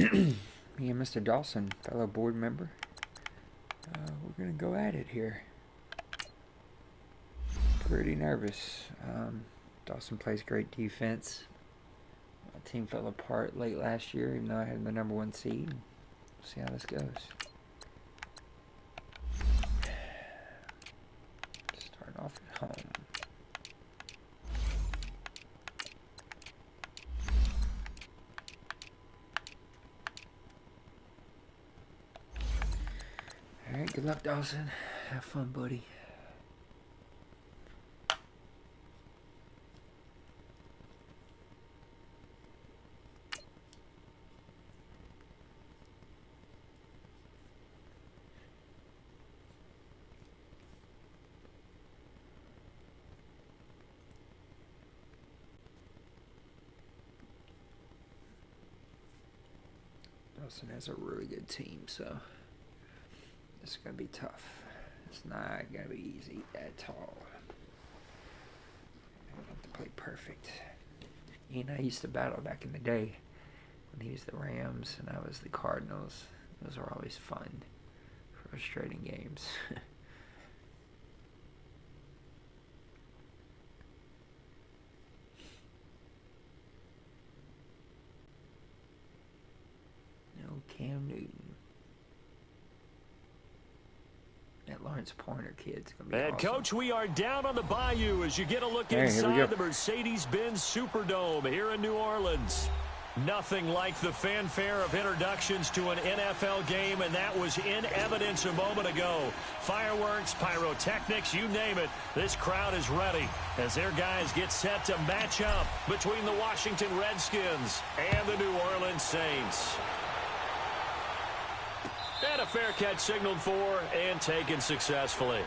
Me and Mr. Dawson, fellow board member, we're going to go at it here. Pretty nervous. Dawson plays great defense. My team fell apart late last year, even though I had the #1 seed. We'll see how this goes. Starting off at home. Alright, good luck, Dawson. Have fun, buddy. Dawson has a really good team, so it's going to be tough. It's not going to be easy at all. I have to play perfect. He and I used to battle back in the day when he was the Rams and I was the Cardinals. Those were always fun, frustrating games. No Cam Newton. That Lawrence Pointer kid's going to be And awesome. Coach, we are down on the bayou as you get a look inside the Mercedes-Benz Superdome here in New Orleans. Nothing like the fanfare of introductions to an NFL game, and that was in evidence a moment ago. Fireworks, pyrotechnics, you name it. This crowd is ready as their guys get set to match up between the Washington Redskins and the New Orleans Saints. And a fair catch signaled for and taken successfully.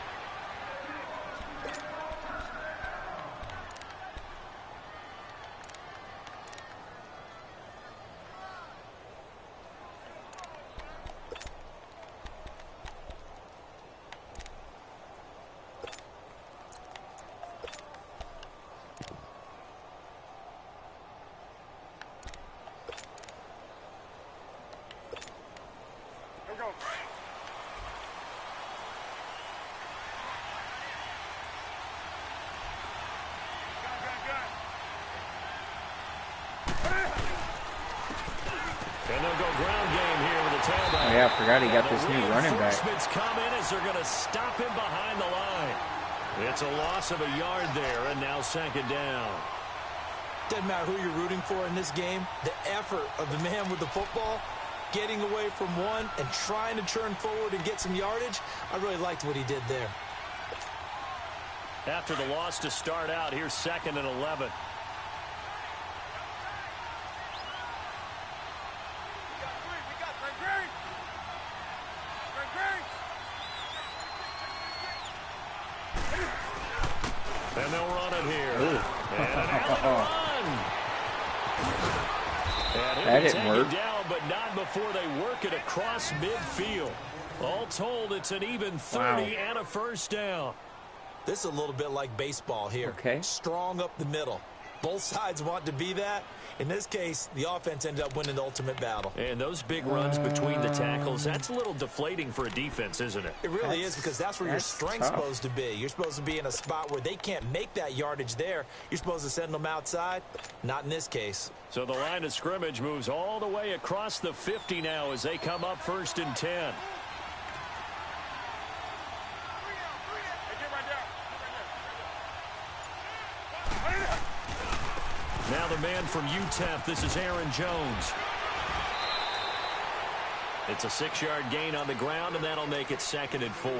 Oh yeah, I forgot he got this new running back. Come in as they're going to stop him behind the line. It's a loss of a yard there, and now second down. Doesn't matter who you're rooting for in this game. The effort of the man with the football, getting away from one and trying to turn forward and get some yardage, I really liked what he did there. After the loss to start out, here's 2nd and 11. And they'll run it here. And that didn't work. Down, but not before they work it across midfield. All told, it's an even 30 and a first down. This is a little bit like baseball here. Okay. Strong up the middle. Both sides want to be that. In this case, the offense ended up winning the ultimate battle. And those big runs between the tackles, that's a little deflating for a defense, isn't it? It really is, because that's where your strength's supposed to be. You're supposed to be in a spot where they can't make that yardage there. You're supposed to send them outside. Not in this case. So the line of scrimmage moves all the way across the 50 now as they come up 1st and 10. Now the man from UTEP, this is Aaron Jones. It's a 6-yard gain on the ground, and that'll make it 2nd and 4.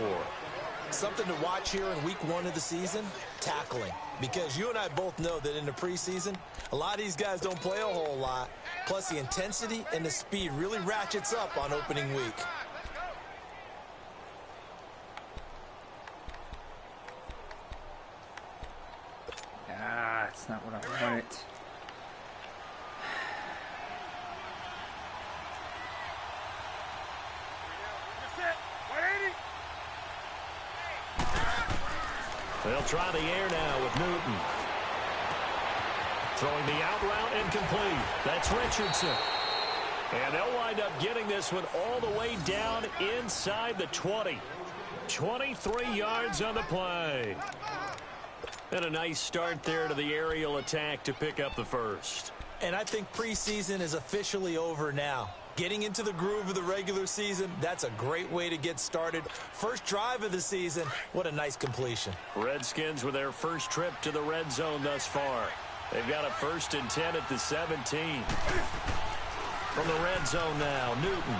Something to watch here in week 1 of the season, tackling. Because you and I both know that in the preseason, a lot of these guys don't play a whole lot. Plus the intensity and the speed really ratchets up on opening week. That's not what I wanted. They'll try the air now with Newton. Throwing the out route incomplete. That's Richardson. And they'll wind up getting this one all the way down inside the 20. 23 yards on the play. And a nice start there to the aerial attack to pick up the first. And I think preseason is officially over now. Getting into the groove of the regular season, that's a great way to get started. First drive of the season, what a nice completion. Redskins with their first trip to the red zone thus far. They've got a 1st and 10 at the 17. From the red zone now, Newton.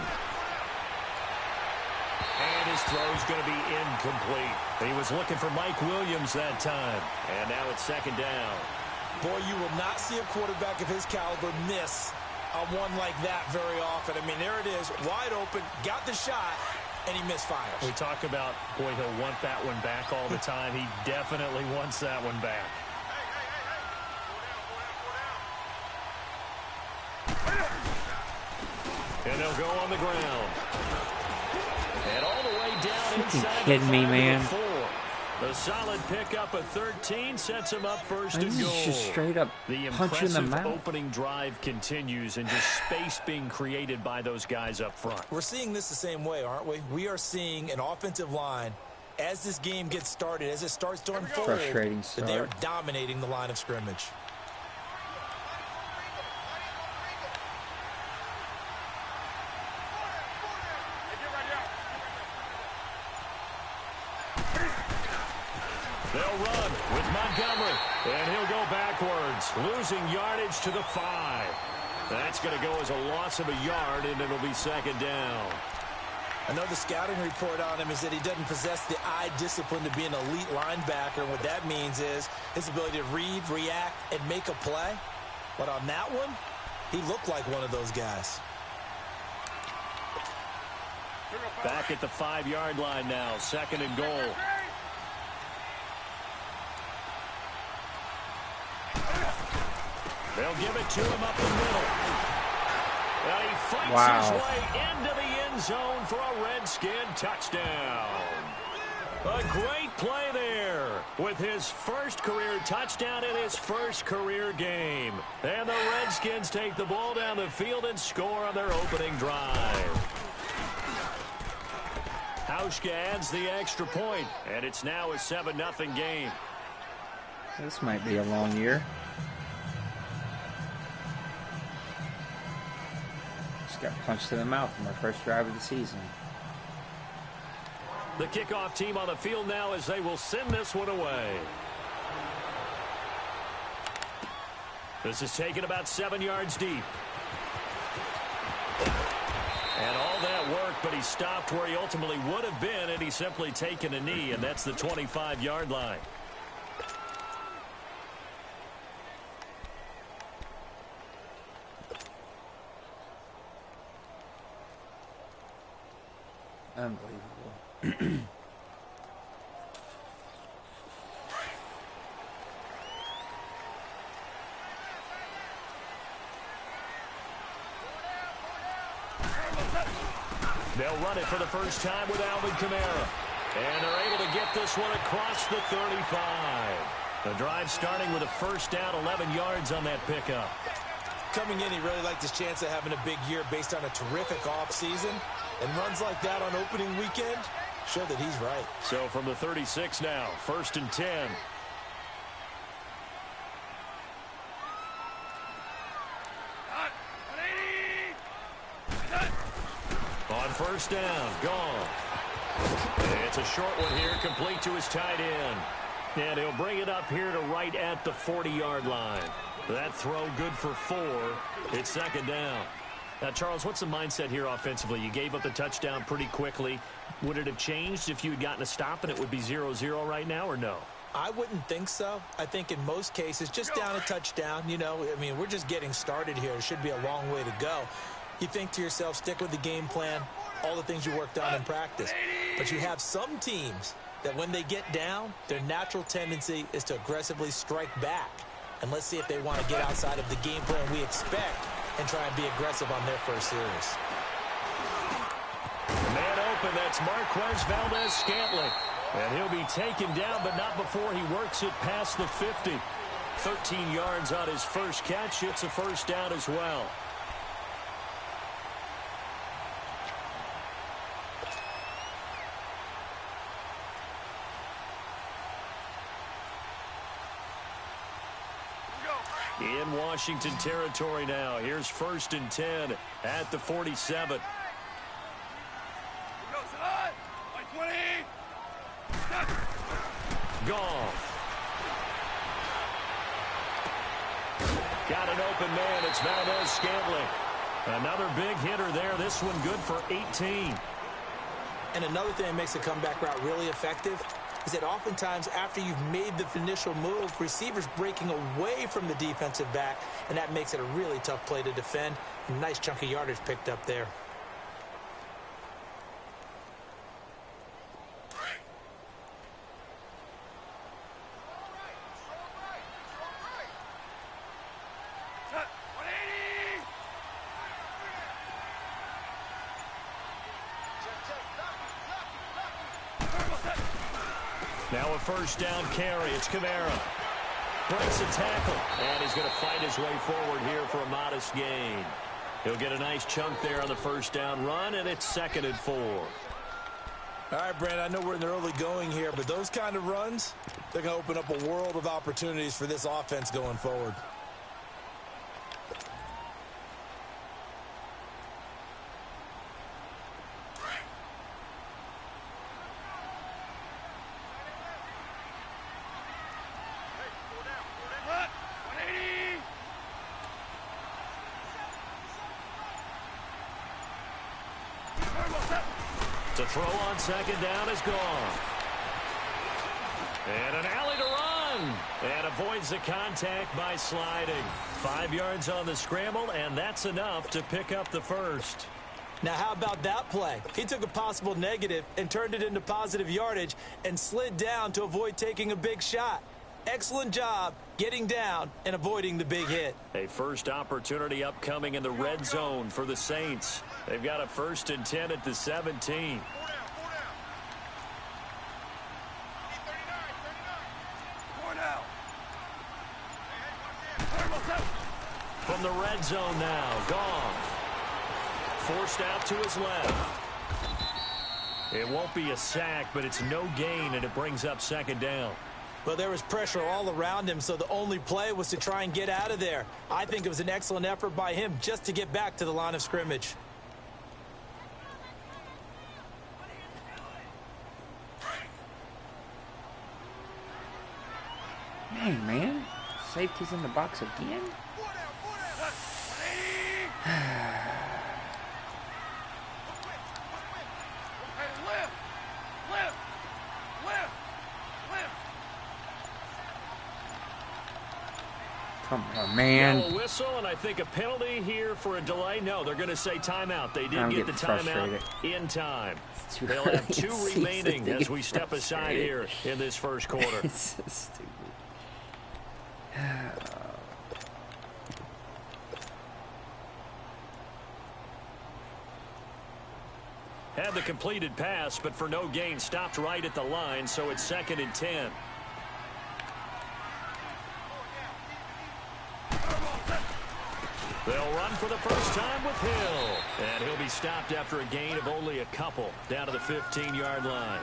And his throw's going to be incomplete. He was looking for Mike Williams that time. And now it's 2nd down. Boy, you will not see a quarterback of his caliber miss on one like that very often. I mean, there it is, wide open, got the shot, and he misfires. We talk about, boy, he'll want that one back all the time. He definitely wants that one back. And they'll go on the ground. And all the way down inside. Kidding me, man? The solid pickup of 13 sets him up 1st and goal. Just straight up the punch in the mouth. impressive opening drive continues, and just space being created by those guys up front. We're seeing this the same way, aren't we? We are seeing an offensive line, as this game gets started, as it starts to unfold, frustrating start. that they are dominating the line of scrimmage. They'll run with Montgomery, and he'll go backwards, losing yardage to the 5. That's going to go as a loss of a yard, and it'll be 2nd down. I know the scouting report on him is that he doesn't possess the eye discipline to be an elite linebacker, and what that means is his ability to read, react, and make a play. But on that one, he looked like one of those guys. Back at the 5-yard line now, 2nd and goal. They'll give it to him up the middle. And he fights his way into the end zone for a Redskin touchdown. A great play there with his first career touchdown in his first career game. And the Redskins take the ball down the field and score on their opening drive. Hauschka adds the extra point, and it's now a 7-0 game. This might be a long year. Got punched in the mouth in our first drive of the season. The kickoff team on the field now as they will send this one away. This is taken about 7 yards deep. And all that work, but he stopped where he ultimately would have been, and he's simply taken a knee, and that's the 25-yard line. Unbelievable. They'll run it for the first time with Alvin Kamara. And they're able to get this one across the 35. The drive starting with a 1st down, 11 yards on that pickup. Coming in, he really liked his chance of having a big year based on a terrific offseason. And runs like that on opening weekend show that he's right. So from the 36 now, 1st and 10. On 1st down, gone. It's a short one here, complete to his tight end. And he'll bring it up here to right at the 40-yard line. That throw good for 4. It's 2nd down. Now, Charles, what's the mindset here offensively? You gave up the touchdown pretty quickly. Would it have changed if you had gotten a stop and it would be 0-0 right now, or no? I wouldn't think so. I think in most cases, just down a touchdown, you know, I mean, we're just getting started here. It should be a long way to go. You think to yourself, stick with the game plan, all the things you worked on in practice. But you have some teams that when they get down, their natural tendency is to aggressively strike back. And let's see if they want to get outside of the game plan we expect and try and be aggressive on their first series. Man open, that's Marquez Valdez-Scantling. And he'll be taken down, but not before he works it past the 50. 13 yards on his first catch. It's a 1st down as well. In Washington territory now. Here's 1st and 10 at the 47. Goff. Got an open man. It's Valdez-Scantling. Another big hitter there. This one good for 18. And another thing that makes a comeback route really effective is that oftentimes after you've made the initial move, receivers breaking away from the defensive back, and that makes it a really tough play to defend. A nice chunk of yardage picked up there. Now a 1st down carry. It's Kamara. Breaks a tackle. And he's going to fight his way forward here for a modest gain. He'll get a nice chunk there on the 1st down run, and it's 2nd and 4. All right, Brand, I know we're in the early going here, but those kind of runs, they're going to open up a world of opportunities for this offense going forward. To throw on 2nd down is gone. And an alley to run. And avoids the contact by sliding. 5 yards on the scramble, and that's enough to pick up the 1st. Now, how about that play? He took a possible negative and turned it into positive yardage and slid down to avoid taking a big shot. Excellent job getting down and avoiding the big hit. A first opportunity upcoming in the red zone for the Saints. They've got a 1st and 10 at the 17. From the red zone now, Goff. Forced out to his left. It won't be a sack, but it's no gain, and it brings up 2nd down. Well, there was pressure all around him, so the only play was to try and get out of there. I think it was an excellent effort by him just to get back to the line of scrimmage. Dang, man. Safety's in the box again? Come on, man. Yellow whistle, and I think a penalty here for a delay. No, they're going to say timeout. They did get the timeout in time. They'll have 2 remaining as we step aside here in this 1st quarter. It's so stupid. Had the completed pass, but for no gain, stopped right at the line, so it's 2nd and 10. They'll run for the first time with Hill. And he'll be stopped after a gain of only a couple down to the 15-yard line.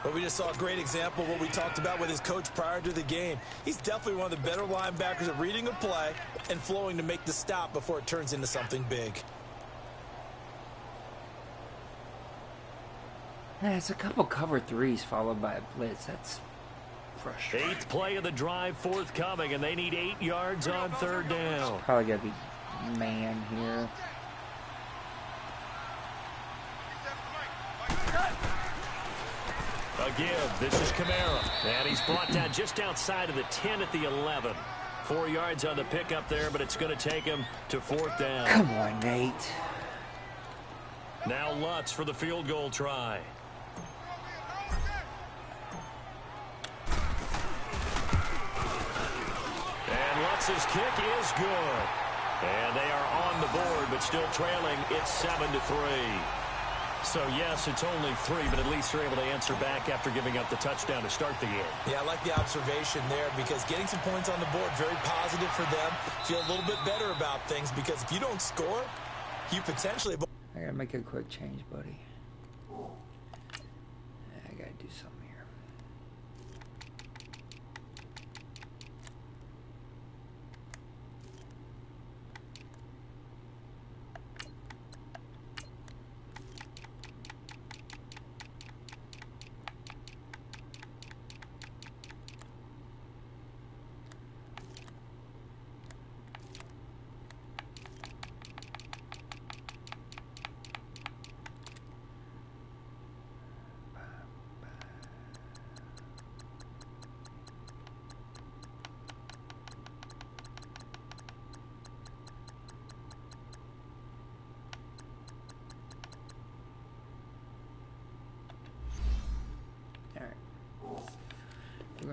But we just saw a great example of what we talked about with his coach prior to the game. He's definitely one of the better linebackers at reading a play and flowing to make the stop before it turns into something big. It's a couple cover 3s followed by a blitz. That's frustrating. 8th play of the drive forthcoming, and they need 8 yards on 3rd down. Probably got to be man here. A give. This is Kamara. And he's brought down just outside of the 10 at the 11. 4 yards on the pickup there, but it's going to take him to 4th down. Come on, Nate. Now Lutz for the field goal try. And Lutz's kick is good. And they are on the board, but still trailing. It's 7-3. So, yes, it's only 3, but at least they're able to answer back after giving up the touchdown to start the game. Yeah, I like the observation there because getting some points on the board, very positive for them. Feel a little bit better about things because if you don't score, you potentially... I got to make a quick change, buddy. I got to do something here.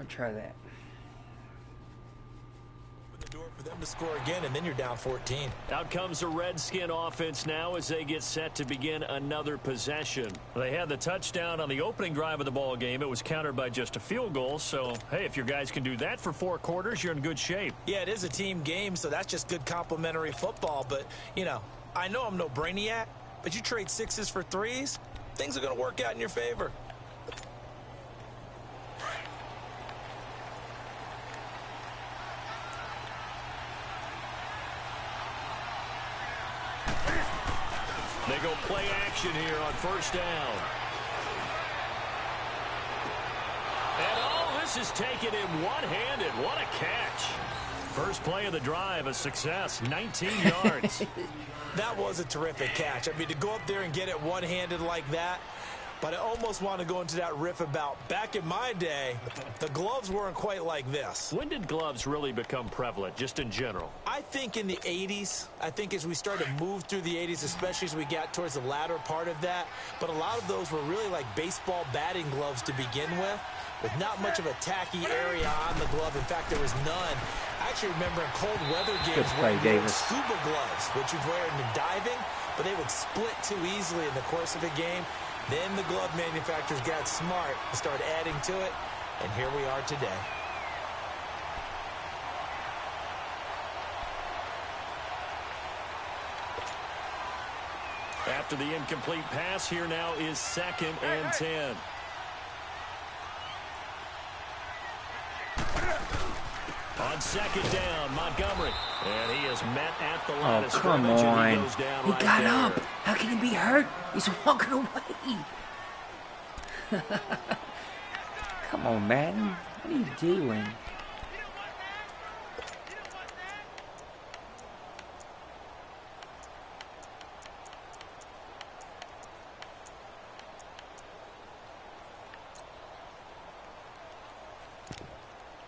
going to try that. The door for them to score again, and then you're down 14. Out comes the Redskin offense now as they get set to begin another possession. They had the touchdown on the opening drive of the ball game. It was countered by just a field goal. So, hey, if your guys can do that for 4 quarters, you're in good shape. Yeah, it is a team game, so that's just good complimentary football. But, you know, I know I'm no brainiac, but you trade 6s for 3s, things are going to work out in your favor. They go play action here on first down. And oh, this is taken in one-handed. What a catch. First play of the drive, a success, 19 yards. That was a terrific catch. I mean, to go up there and get it one-handed like that, but I almost want to go into that riff about back in my day, the gloves weren't quite like this. When did gloves really become prevalent, just in general? I think in the 80s. I think as we started to move through the 80s, especially as we got towards the latter part of that. But a lot of those were really like baseball batting gloves to begin with not much of a tacky area on the glove. In fact, there was none. I actually remember in cold weather games wearing scuba gloves, which you'd wear in diving, but they would split too easily in the course of a game. Then the glove manufacturers got smart and started adding to it, and here we are today. After the incomplete pass, here now is 2nd and 10. On 2nd down, Montgomery. And he is met at the line of scrimmage. Oh, come on. And he goes down He right got there. up. How can he be hurt? He's walking away. Come on, Madden. What are you doing?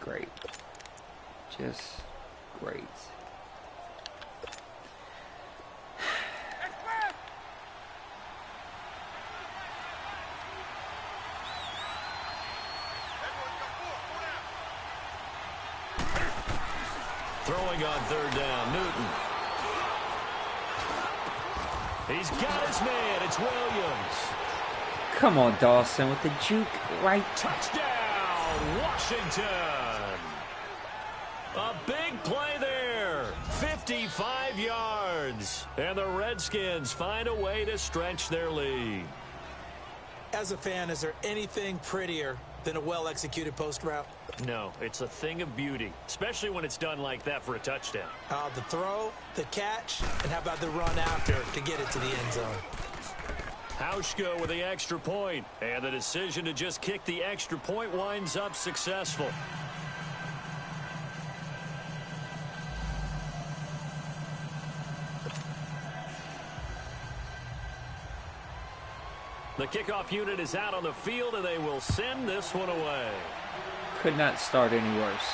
Great. Just great. Throwing on 3rd down, Newton. He's got his man. It's Williams. Come on, Dawson, with the juke right. Touchdown, Washington. A big play there. 55 yards. And the Redskins find a way to stretch their lead. As a fan, is there anything prettier than a well-executed post route? No, it's a thing of beauty, especially when it's done like that for a touchdown. The throw, the catch, and how about the run after to get it to the end zone? Hauschka with the extra point, and the decision to just kick the extra point winds up successful. The kickoff unit is out on the field, and they will send this one away. Could not start any worse.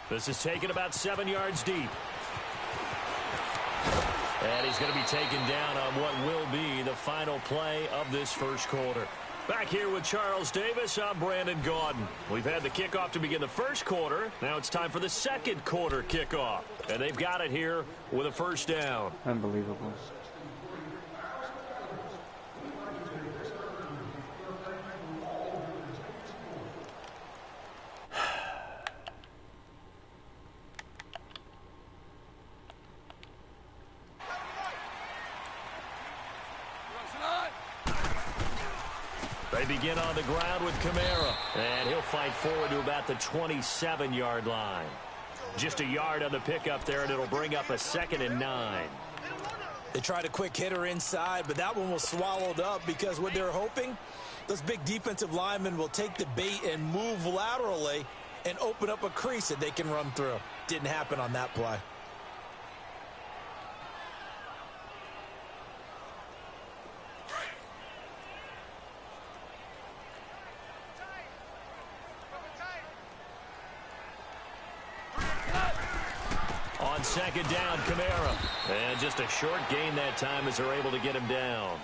This is taken about 7 yards deep. And he's going to be taken down on what will be the final play of this first quarter. Back here with Charles Davis, I'm Brandon Gaudin. We've had the kickoff to begin the first quarter. Now it's time for the second quarter kickoff. And they've got it here with a first down. Unbelievable. They begin on the ground with Kamara, and he'll fight forward to about the 27-yard line. Just a yard on the pickup there, and it'll bring up a 2nd and 9. They tried a quick hitter inside, but that one was swallowed up because what they're hoping, those big defensive linemen will take the bait and move laterally and open up a crease that they can run through. Didn't happen on that play. On 2nd down, Kamara. And just a short gain that time as they're able to get him down.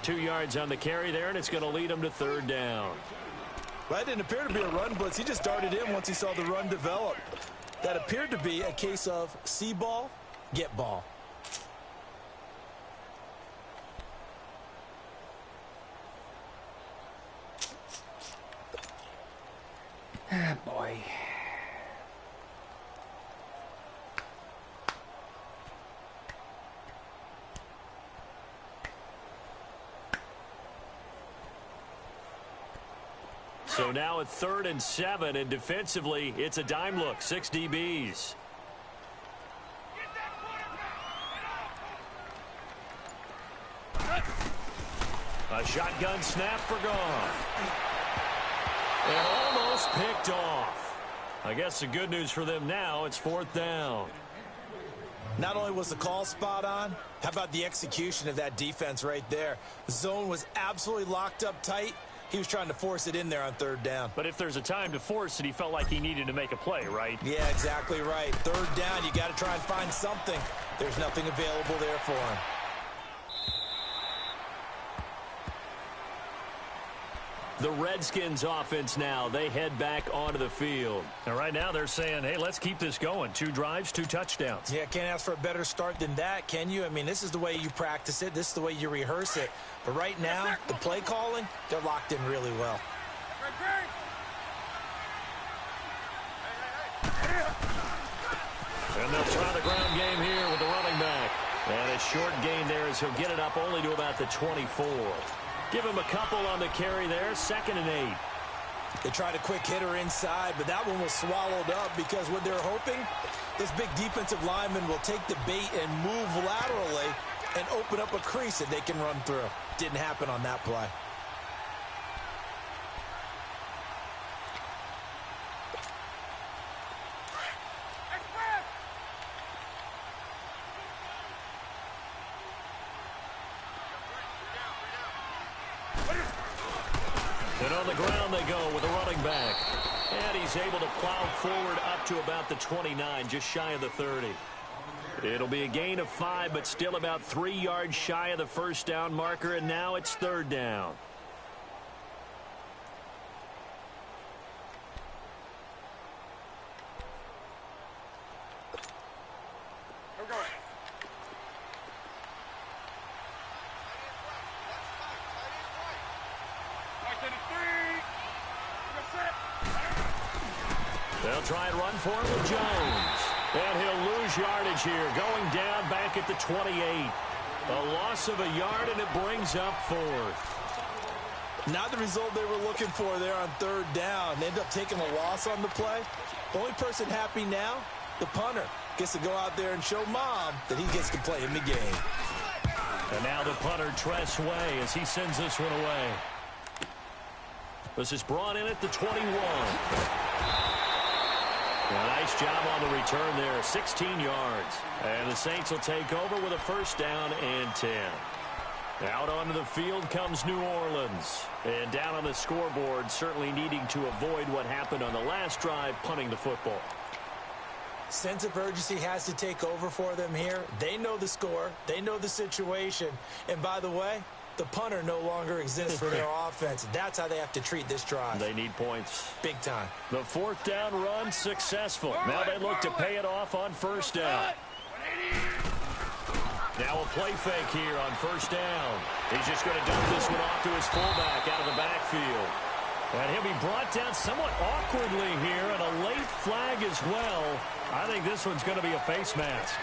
2 yards on the carry there, and it's going to lead them to 3rd down. Well, that didn't appear to be a run blitz. He just darted in once he saw the run develop. That appeared to be a case of see ball, get ball. Ah, boy. So now at 3rd and 7, and defensively, it's a dime look, 6 DBs. A shotgun snap for gone. And almost picked off. I guess the good news for them now, it's 4th down. Not only was the call spot on, how about the execution of that defense right there? The zone was absolutely locked up tight. He was trying to force it in there on 3rd down. But if there's a time to force it, he felt like he needed to make a play, right? Yeah, exactly right. 3rd down, you got to try and find something. There's nothing available there for him. The Redskins offense now, they head back onto the field. And right now they're saying, hey, let's keep this going. 2 drives, 2 touchdowns. Yeah, can't ask for a better start than that, can you? I mean, this is the way you practice it. This is the way you rehearse it. But right now, the play calling, they're locked in really well. And they'll try the ground game here with the running back. And a short gain there as he'll get it up only to about the 24. Give him a couple on the carry there, 2nd and 8. They tried a quick hitter inside, but that one was swallowed up because what they're hoping, this big defensive lineman will take the bait and move laterally and open up a crease that they can run through. Didn't happen on that play. And on the ground they go with a running back. And he's able to plow forward up to about the 29, just shy of the 30. It'll be a gain of 5, but still about 3 yards shy of the 1st down marker, and now it's 3rd down. They'll try and run for it with Jones. And he'll lose yardage here, going down back at the 28. A loss of a yard, and it brings up 4th. Not the result they were looking for there on 3rd down. They end up taking a loss on the play. The only person happy now, the punter, gets to go out there and show Mom that he gets to play in the game. And now the punter, Tress Way, as he sends this one away. This is brought in at the 21. A nice job on the return there, 16 yards. And the Saints will take over with a 1st down and 10. Out onto the field comes New Orleans. And down on the scoreboard, certainly needing to avoid what happened on the last drive, punting the football. Sense of urgency has to take over for them here. They know the score. They know the situation. And by the way, the punter no longer exists for their offense. That's how they have to treat this drive. They need points. Big time. The 4th down run successful. Now they look to pay it off on 1st down. Now a play fake here on 1st down. He's just going to dump this one off to his fullback out of the backfield. And he'll be brought down somewhat awkwardly here, and a late flag as well. I think this one's going to be a face mask.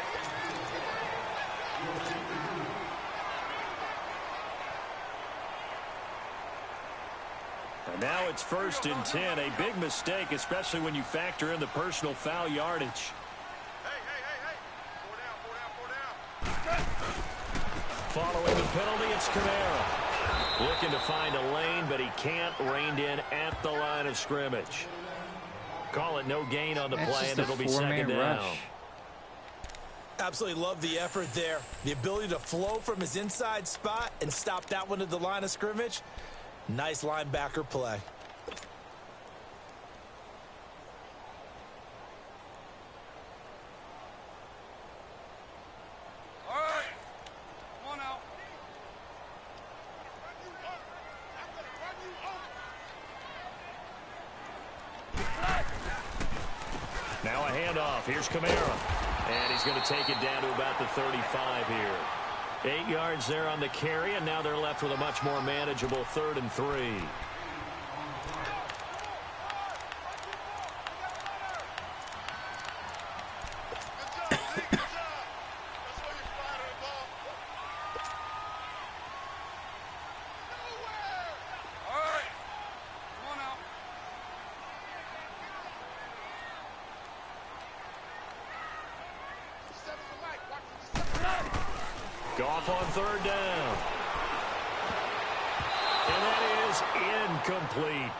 And now it's 1st and 10. A big mistake, especially when you factor in the personal foul yardage. Following the penalty, it's Kamara. Looking to find a lane, but he can't. Reined in at the line of scrimmage. Call it no gain on the play, and it'll be 2nd down. Rush. Absolutely love the effort there. The ability to flow from his inside spot and stop that one at the line of scrimmage. Nice linebacker play. All right. Come on out. Here's Kamara. And he's going to take it down to about the 35 here. 8 yards there on the carry, and now they're left with a much more manageable 3rd and 3. Goff on 3rd down. And that is incomplete.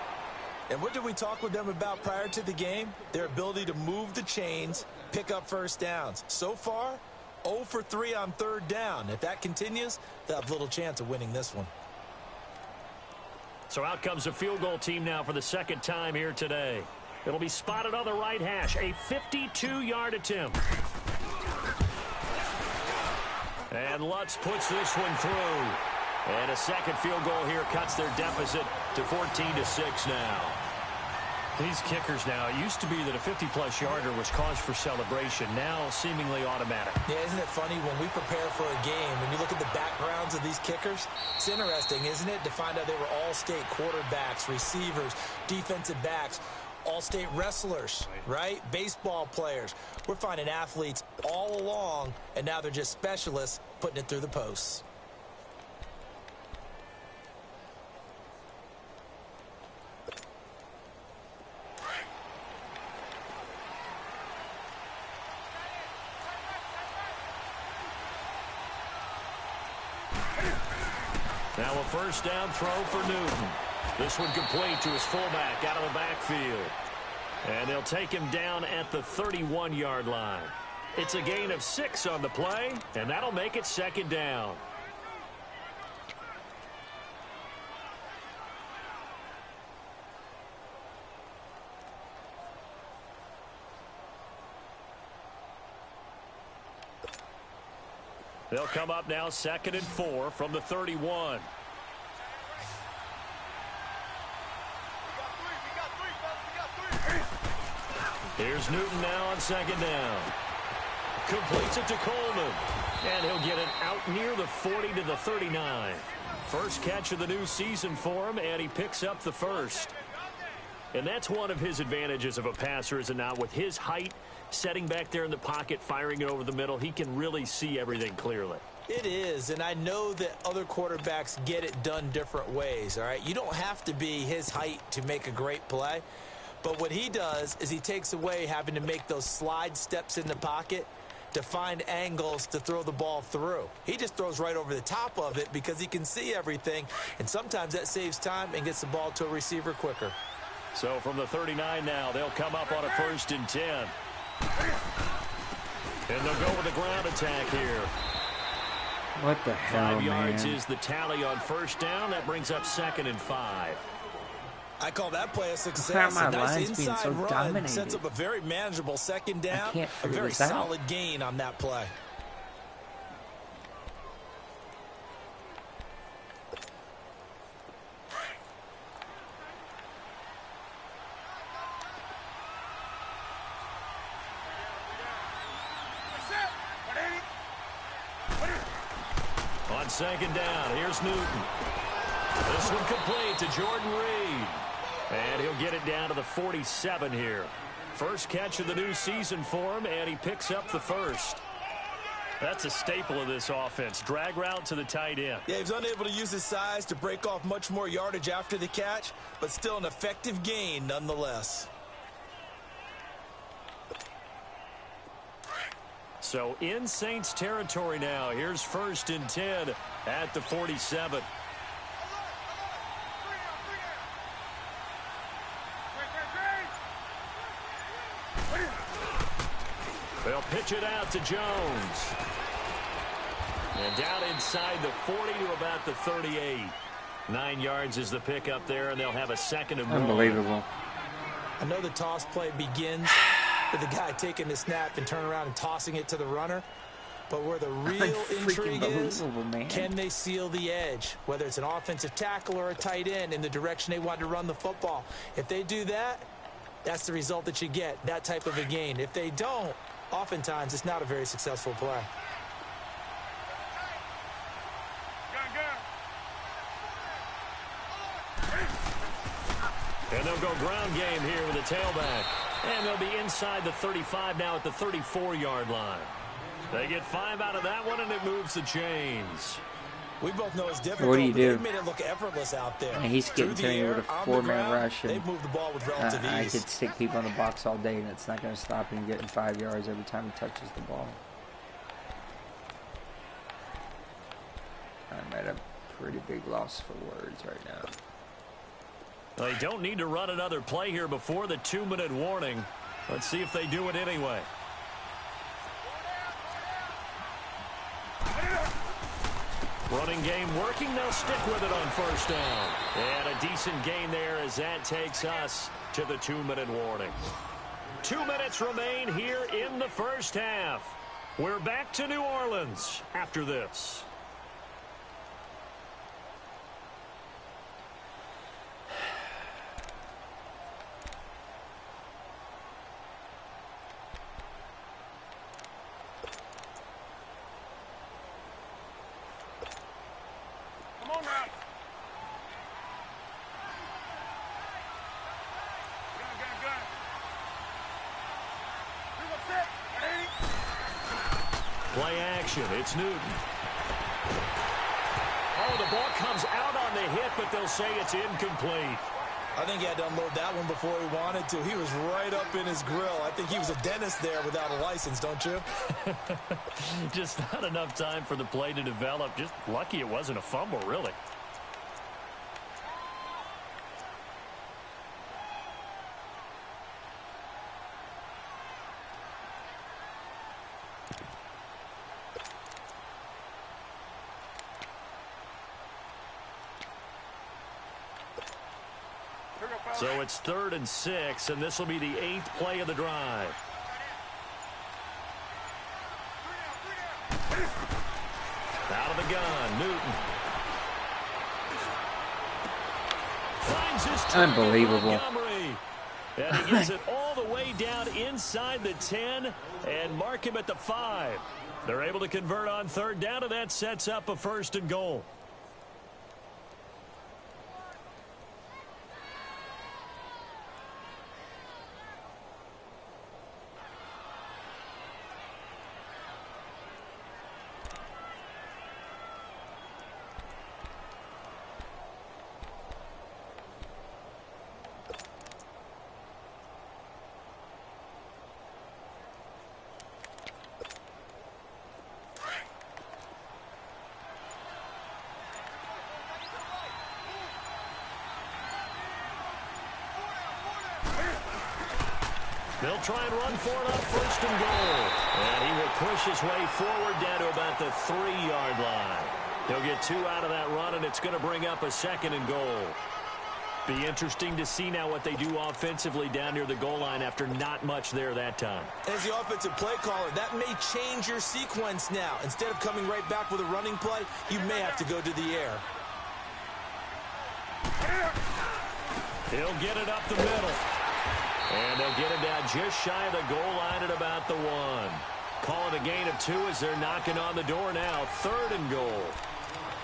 And what did we talk with them about prior to the game? Their ability to move the chains, pick up first downs. So far, 0 for 3 on 3rd down. If that continues, they'll have little chance of winning this one. So out comes a field goal team now for the 2nd time here today. It'll be spotted on the right hash. A 52-yard attempt. And Lutz puts this one through. And a 2nd field goal here cuts their deficit to 14-6 now. These kickers now, it used to be that a 50-plus yarder was cause for celebration. Now seemingly automatic. Yeah, isn't it funny when we prepare for a game, when you look at the backgrounds of these kickers, it's interesting, isn't it, to find out they were all-state quarterbacks, receivers, defensive backs, all-state wrestlers, right? Baseball players. We're finding athletes all along, and now they're just specialists putting it through the posts. Now a 1st down throw for Newton. This one complete to his fullback out of the backfield. And they'll take him down at the 31-yard line. It's a gain of 6 on the play, and that'll make it 2nd down. They'll come up now 2nd and 4 from the 31. Here's Newton now on 2nd down. Completes it to Coleman. And he'll get it out near the 40 to the 39. First catch of the new season for him, and he picks up the 1st. And that's one of his advantages of a passer, is it not? With his height, setting back there in the pocket, firing it over the middle, he can really see everything clearly. It is, and I know that other quarterbacks get it done different ways, all right? You don't have to be his height to make a great play. But what he does is he takes away having to make those slide steps in the pocket to find angles to throw the ball through. He just throws right over the top of it because he can see everything, and sometimes that saves time and gets the ball to a receiver quicker. So from the 39 now, they'll come up on a 1st and 10. And they'll go with a ground attack here. What the hell, 5 yards man? is the tally on 1st down. That brings up 2nd and 5. I call that play a success. How my A nice line's being inside so run dominated? sets up a very manageable 2nd down. can't A figure very this out. solid gain on that play. On 2nd down, here's Newton. This one complete to Jordan Reed. And he'll get it down to the 47 here. First catch of the new season for him, and he picks up the 1st. That's a staple of this offense. Drag route to the tight end. Yeah, he was unable to use his size to break off much more yardage after the catch, but still an effective gain nonetheless. So in Saints territory now. Here's 1st and 10 at the 47. They'll pitch it out to Jones. And down inside the 40 to about the 38. 9 yards is the pickup there, and they'll have a 2nd and 1. Unbelievable. I know the toss play begins with the guy taking the snap and turn around and tossing it to the runner. But where the real intrigue is, can they seal the edge? Whether it's an offensive tackle or a tight end in the direction they want to run the football. If they do that, that's the result that you get, that type of a gain. If they don't, oftentimes it's not a very successful play. And they'll go ground game here with a tailback. And they'll be inside the 35 now at the 34-yard line. They get 5 out of that one, and it moves the chains. We both know it's difficult. What do you do? They've made it look effortless out there. And he's getting to me with a 4-man rush. And they've moved the ball with relative I ease. could stick people in the box all day, and it's not going to stop him getting 5 yards every time he touches the ball. I'm at a pretty big loss for words right now. They don't need to run another play here before the 2-minute warning. Let's see if they do it anyway. Running game working. They'll stick with it on first down. And a decent gain there as that takes us to the 2-minute warning. 2 minutes remain here in the first half. We're back to New Orleans after this. Play action. It's Newton. Oh, the ball comes out on the hit, but they'll say it's incomplete. I think he had to unload that one before he wanted to. He was right up in his grill. I think he was a dentist there without a license, don't you? Just not enough time for the play to develop. Just lucky it wasn't a fumble, really. So it's 3rd and 6, and this will be the 8th play of the drive. Out of the gun, Newton. Finds his unbelievable. And he gets it all the way down inside the 10 and mark him at the 5. They're able to convert on 3rd down, and that sets up a 1st and goal. They'll try and run for it on 1st and goal. And he will push his way forward down to about the 3-yard line. He'll get 2 out of that run, and it's going to bring up a 2nd and goal. Be interesting to see now what they do offensively down near the goal line after not much there that time. As the offensive play caller, that may change your sequence now. Instead of coming right back with a running play, you may have to go to the air. He'll get it up the middle. And they'll get him down just shy of the goal line at about the 1. Call it a gain of 2 as they're knocking on the door now. 3rd and goal.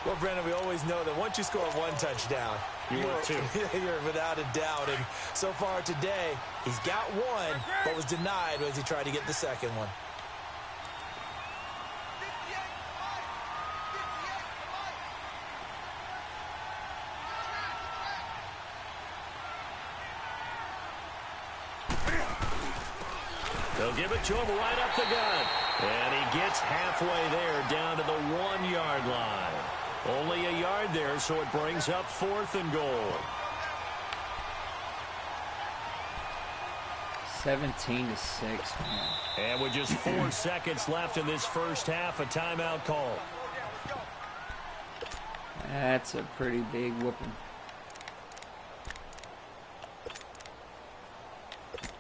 Well, Brandon, we always know that once you score 1 touchdown, you're without a doubt. And so far today, he's got 1, but was denied as he tried to get the 2nd one. They'll give it to him right up the gut. And he gets halfway there down to the 1-yard line. Only a yard there, so it brings up 4th and goal. 17-6, man. And with just 4 seconds left in this first half, a timeout call. That's a pretty big whooping.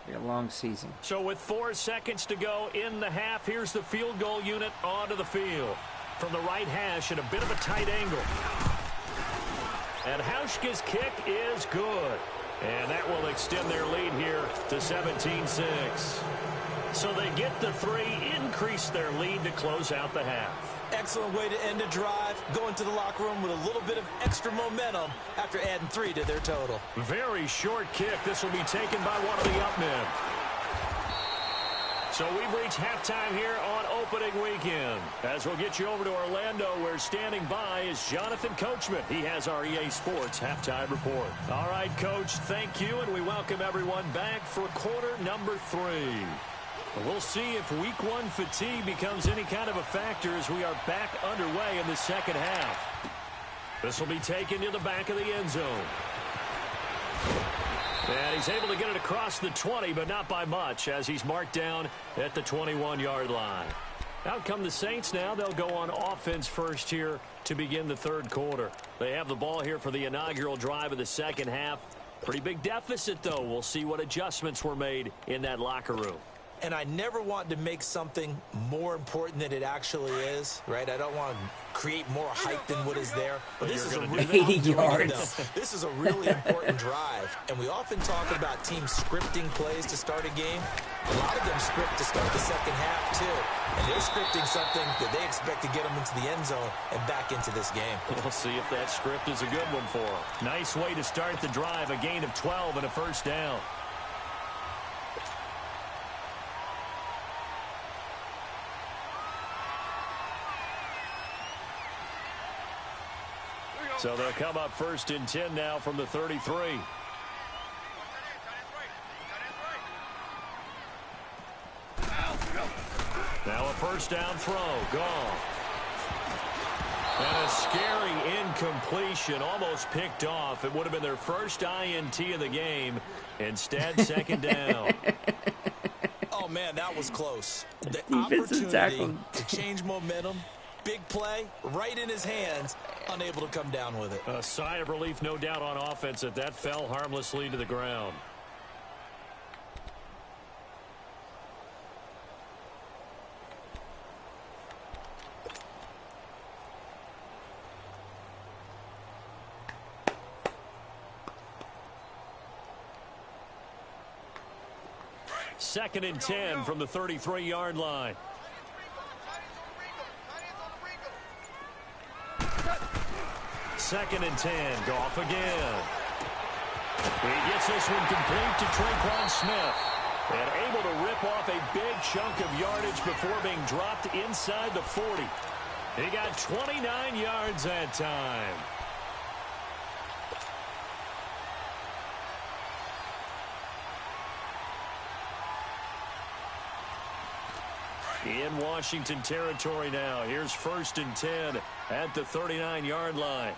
Be a long season. So with 4 seconds to go in the half, here's the field goal unit onto the field. From the right hash at a bit of a tight angle. And Hauschka's kick is good. And that will extend their lead here to 17-6. So they get the 3, increase their lead to close out the half. Excellent way to end a drive. Go into the locker room with a little bit of extra momentum after adding 3 to their total. Very short kick. This will be taken by one of the up men. So we've reached halftime here on opening weekend. As we'll get you over to Orlando, where standing by is Jonathan Coachman. He has our EA Sports halftime report. All right, Coach, thank you, and we welcome everyone back for quarter number 3. We'll see if week 1 fatigue becomes any kind of a factor as we are back underway in the second half. This will be taken to the back of the end zone. And he's able to get it across the 20, but not by much, as he's marked down at the 21-yard line. Out come the Saints now. They'll go on offense first here to begin the third quarter. They have the ball here for the inaugural drive of the second half. Pretty big deficit, though. We'll see what adjustments were made in that locker room. And I never want to make something more important than it actually is, right? I don't want to create more hype than what is there. But this is a really 80 yards. This is a really important drive. And we often talk about teams scripting plays to start a game. A lot of them script to start the second half, too. And they're scripting something that they expect to get them into the end zone and back into this game. We'll see if that script is a good one for them. Nice way to start the drive, a gain of 12 and a first down. So they'll come up first and 10 now from the 33. Now a first down throw. Gone. And a scary incompletion, almost picked off. It would have been their first INT of the game. Instead, second down. Oh, man, that was close. The Defensive tackle opportunity to change momentum. Big play, right in his hands, unable to come down with it. A sigh of relief, no doubt, on offense that fell harmlessly to the ground. Second and 10 from the 33-yard line. Second and 10. Goff again. He gets this one complete to Tre'Quan Smith. And able to rip off a big chunk of yardage before being dropped inside the 40. He got 29 yards that time. In Washington territory now. Here's first and 10 at the 39-yard line.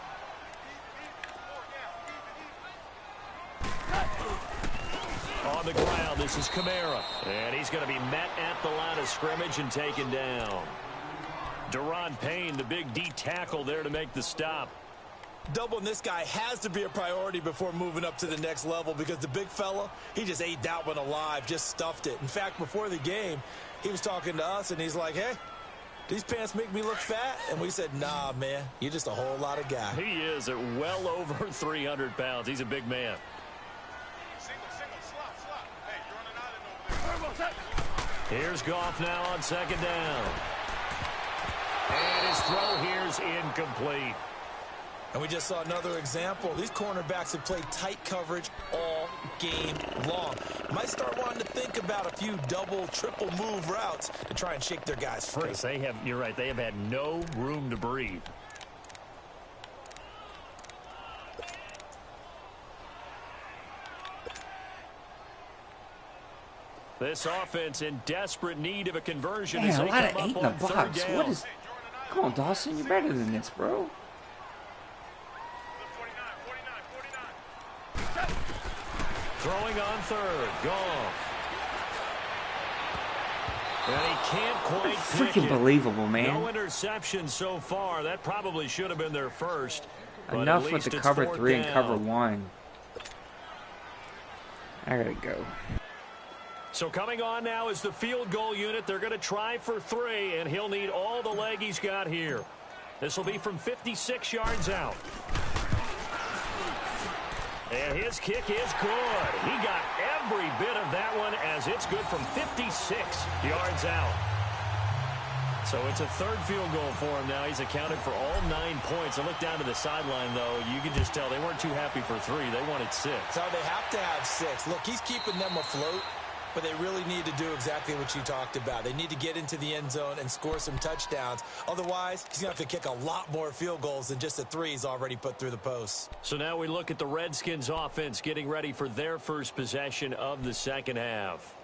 On the ground, this is Kamara. And he's going to be met at the line of scrimmage and taken down. Deron Payne, the big D tackle there to make the stop. Doubling this guy has to be a priority before moving up to the next level, because the big fella, he just ate that one alive, just stuffed it. In fact, before the game, he was talking to us, and he's like, hey, these pants make me look fat? And we said, nah, man, you're just a whole lot of guy. He is at well over 300 pounds. He's a big man. Here's Goff now on second down. And his throw here's incomplete. And we just saw another example. These cornerbacks have played tight coverage all game long. Might start wanting to think about a few double, triple move routes to try and shake their guys free. They have, you're right, they have had no room to breathe. This offense in desperate need of a conversion. Man, as a they lot come of 8 up in on the third box. down. What is... Come on, Dawson. You're better than this, bro. Throwing on third. Goff. And he can't quite pick Freaking it. believable, man. No interception so far. That probably should have been their first. Enough with the cover 3 and cover 1. I gotta go. So coming on now is the field goal unit. They're going to try for 3, and he'll need all the leg he's got here. This will be from 56 yards out. And his kick is good. He got every bit of that one as it's good from 56 yards out. So it's a third field goal for him now. He's accounted for all 9 points. I look down to the sideline, though. You can just tell they weren't too happy for 3. They wanted 6. So they have to have 6. Look, he's keeping them afloat, but they really need to do exactly what you talked about. They need to get into the end zone and score some touchdowns. Otherwise, he's going to have to kick a lot more field goals than just the 3 he's already put through the posts. So now we look at the Redskins offense getting ready for their first possession of the second half.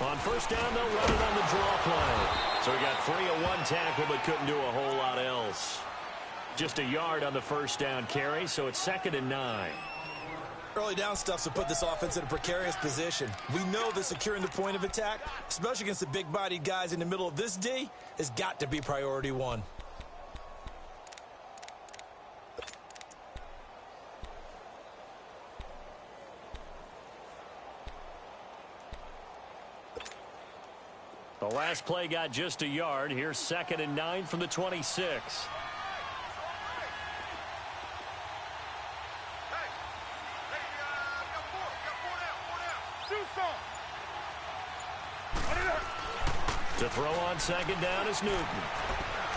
On first down, they'll run it on the draw play. So he got free of one tackle, but couldn't do a whole lot else. Just a yard on the first down carry, so it's 2nd and 9. Early down stuff's to put this offense in a precarious position. We know that securing the point of attack, especially against the big-bodied guys in the middle of this D, has got to be priority 1. The last play got just a yard. Here's 2nd and 9 from the 26. To throw on 2nd down is Newton.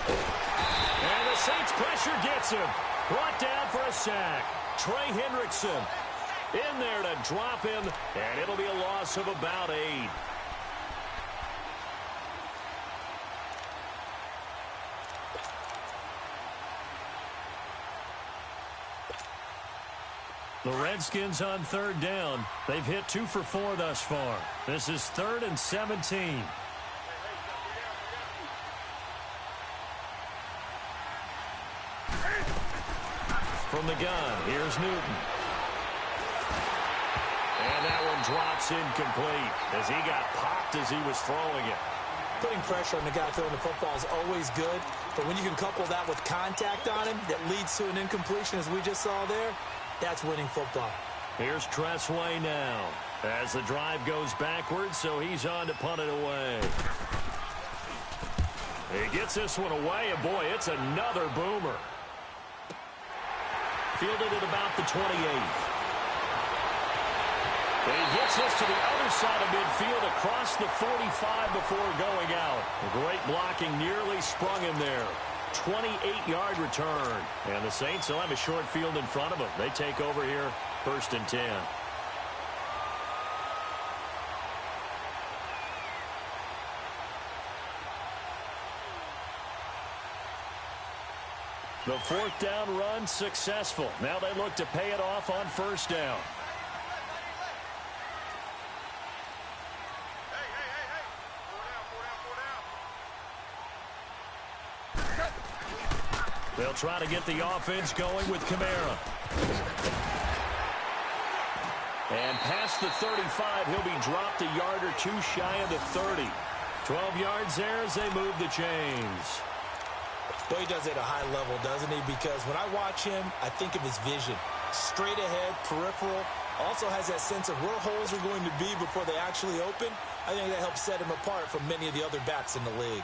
And the Saints pressure gets him. Brought down for a sack. Trey Hendrickson in there to drop him, and it'll be a loss of about 8. The Redskins on 3rd down. They've hit 2 for 4 thus far. This is 3rd and 17. From the gun, here's Newton. And that one drops incomplete as he got popped as he was throwing it. Putting pressure on the guy throwing the football is always good, but when you can couple that with contact on him that leads to an incompletion as we just saw there, that's winning football. Here's Tressway now as the drive goes backwards, so he's on to punt it away. He gets this one away, and boy, it's another boomer. Fielded at about the 28. He gets this to the other side of midfield across the 45 before going out. Great blocking, nearly sprung him there. 28-yard return. And the Saints will have a short field in front of them. They take over here, 1st and 10. The 4th down run successful. Now they look to pay it off on 1st down. They'll try to get the offense going with Kamara. And past the 35, he'll be dropped a yard or 2 shy of the 30. 12 yards there as they move the chains. Well, he does it at a high level, doesn't he? Because when I watch him, I think of his vision. Straight ahead, peripheral. Also has that sense of where holes are going to be before they actually open. I think that helps set him apart from many of the other backs in the league.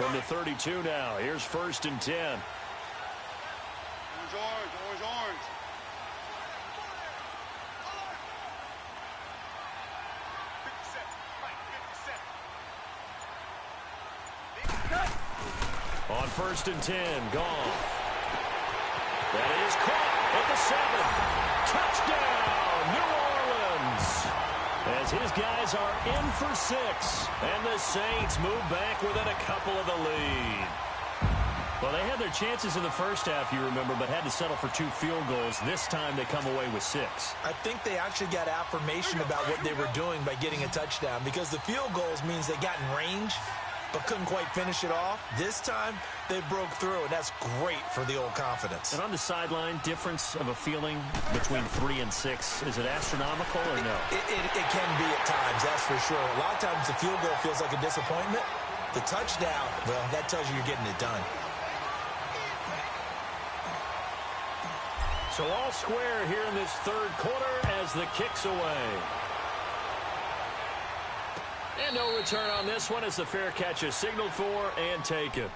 From the 32 now, here's 1st and 10. Orange, orange, orange. On 1st and 10, Goff. That is caught at the 7. Touchdown, New Orleans. As his guys are in for 6. And the Saints move back within a couple of the lead. Well, they had their chances in the first half, you remember, but had to settle for 2 field goals. This time they come away with 6. I think they actually got affirmation about what they were doing by getting a touchdown, because the field goals means they got in range, but couldn't quite finish it off. This time, they broke through, and that's great for the old confidence. And on the sideline, difference of a feeling between 3 and 6, is it astronomical or no? It can be at times, that's for sure. A lot of times the field goal feels like a disappointment. The touchdown, well, that tells you you're getting it done. So all square here in this third quarter as the kick's away. And no return on this one as the fair catch is signaled for and taken.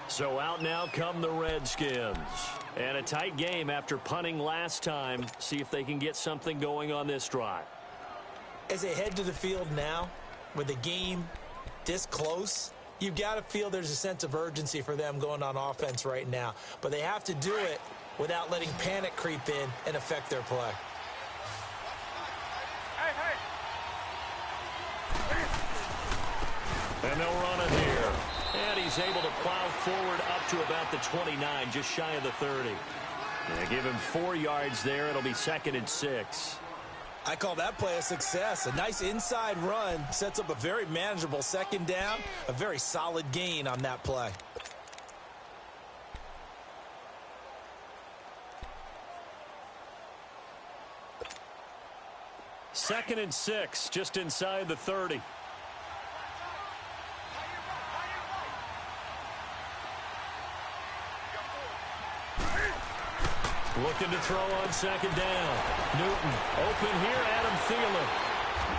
So out now come the Redskins. And a tight game after punting last time. See if they can get something going on this drive. As they head to the field now, with the game this close, you've got to feel there's a sense of urgency for them going on offense right now. But they have to do it without letting panic creep in and affect their play. And they'll run it here. And he's able to plow forward up to about the 29, just shy of the 30. They give him 4 yards there. It'll be 2nd and 6. I call that play a success. A nice inside run sets up a very manageable 2nd down. A very solid gain on that play. Second and 6, just inside the 30. Looking to throw on 2nd down. Newton open here, Adam Thielen.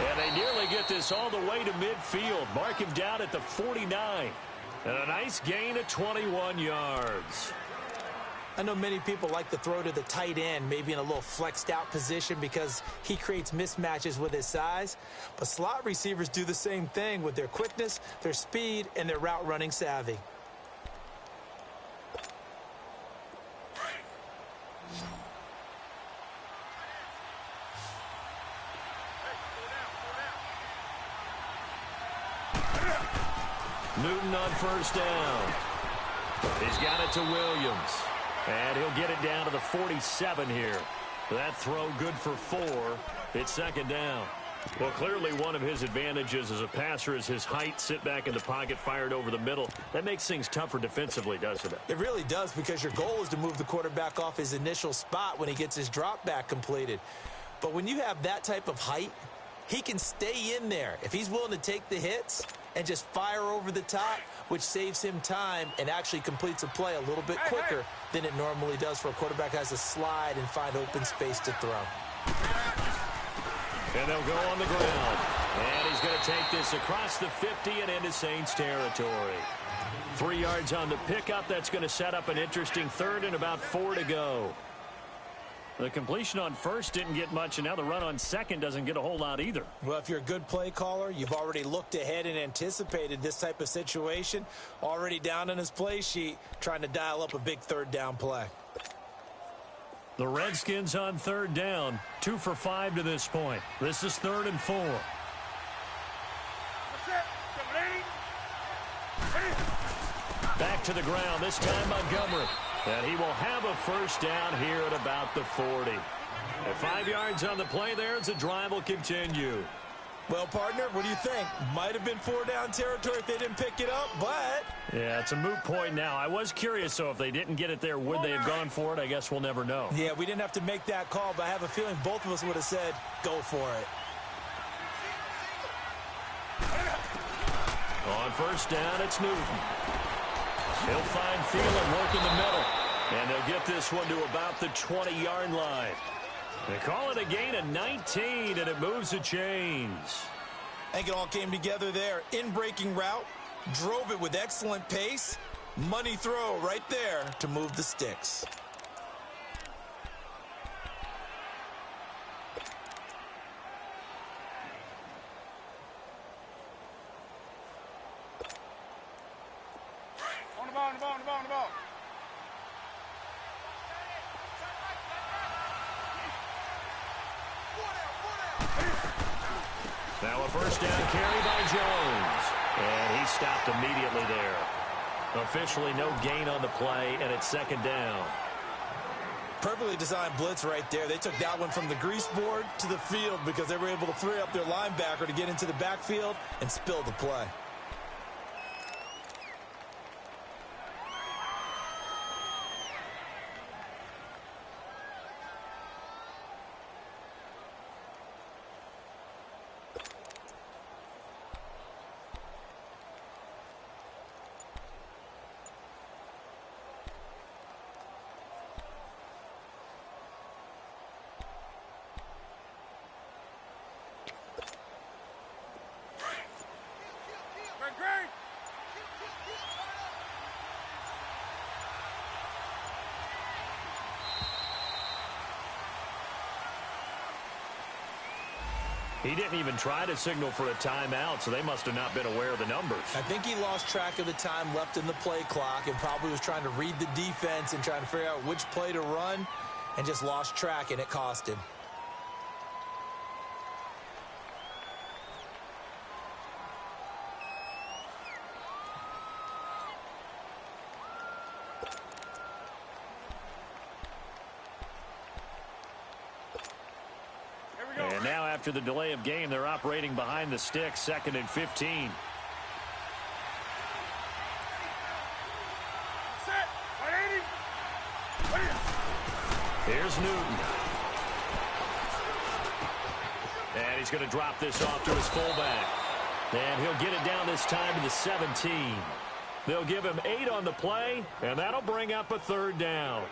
And they nearly get this all the way to midfield. Mark him down at the 49. And a nice gain of 21 yards. I know many people like to throw to the tight end, maybe in a little flexed out position because he creates mismatches with his size. But slot receivers do the same thing with their quickness, their speed, and their route running savvy. Newton on 1st down. He's got it to Williams. And he'll get it down to the 47 here. That throw good for 4. It's 2nd down. Well, clearly one of his advantages as a passer is his height. Sit back in the pocket, fired over the middle. That makes things tougher defensively, doesn't it? It really does, because your goal is to move the quarterback off his initial spot when he gets his drop back completed. But when you have that type of height, he can stay in there. If he's willing to take the hits and just fire over the top, which saves him time and actually completes a play a little bit quicker than it normally does for a quarterback who has to slide and find open space to throw. And they'll go on the ground. And he's going to take this across the 50 and into Saints territory. 3 yards on the pickup. That's going to set up an interesting 3rd and about 4 to go. The completion on 1st didn't get much, and now the run on 2nd doesn't get a whole lot either. Well, if you're a good play caller, you've already looked ahead and anticipated this type of situation. Already down on his play sheet, trying to dial up a big 3rd down play. The Redskins on 3rd down, 2 for 5 to this point. This is 3rd and 4. Back to the ground, this time Montgomery. And he will have a 1st down here at about the 40. And 5 yards on the play there as the drive will continue. Well, partner, what do you think? Might have been 4 down territory if they didn't pick it up, but... Yeah, it's a moot point now. I was curious, so if they didn't get it there, would they have gone for it? I guess we'll never know. Yeah, we didn't have to make that call, but I have a feeling both of us would have said, go for it. On 1st down, it's Newton. He'll find Thielen working the middle. And they'll get this one to about the 20-yard line. They call it a gain of 19, and it moves the chains. I think it all came together there. In-breaking route, drove it with excellent pace. Money throw right there to move the sticks. On the ball, on the ball, on the ball, on the ball. Now a 1st down carry by Jones. And he stopped immediately there. Officially no gain on the play, and it's 2nd down. Perfectly designed blitz right there. They took that one from the grease board to the field because they were able to free up their linebacker to get into the backfield and spill the play. He didn't even try to signal for a timeout, so they must have not been aware of the numbers. I think he lost track of the time left in the play clock and probably was trying to read the defense and trying to figure out which play to run and just lost track, and it cost him. And now after the delay of game, they're operating behind the sticks, 2nd and 15. Here's Newton. And he's going to drop this off to his fullback. And he'll get it down this time to the 17. They'll give him 8 on the play, and that'll bring up a 3rd down.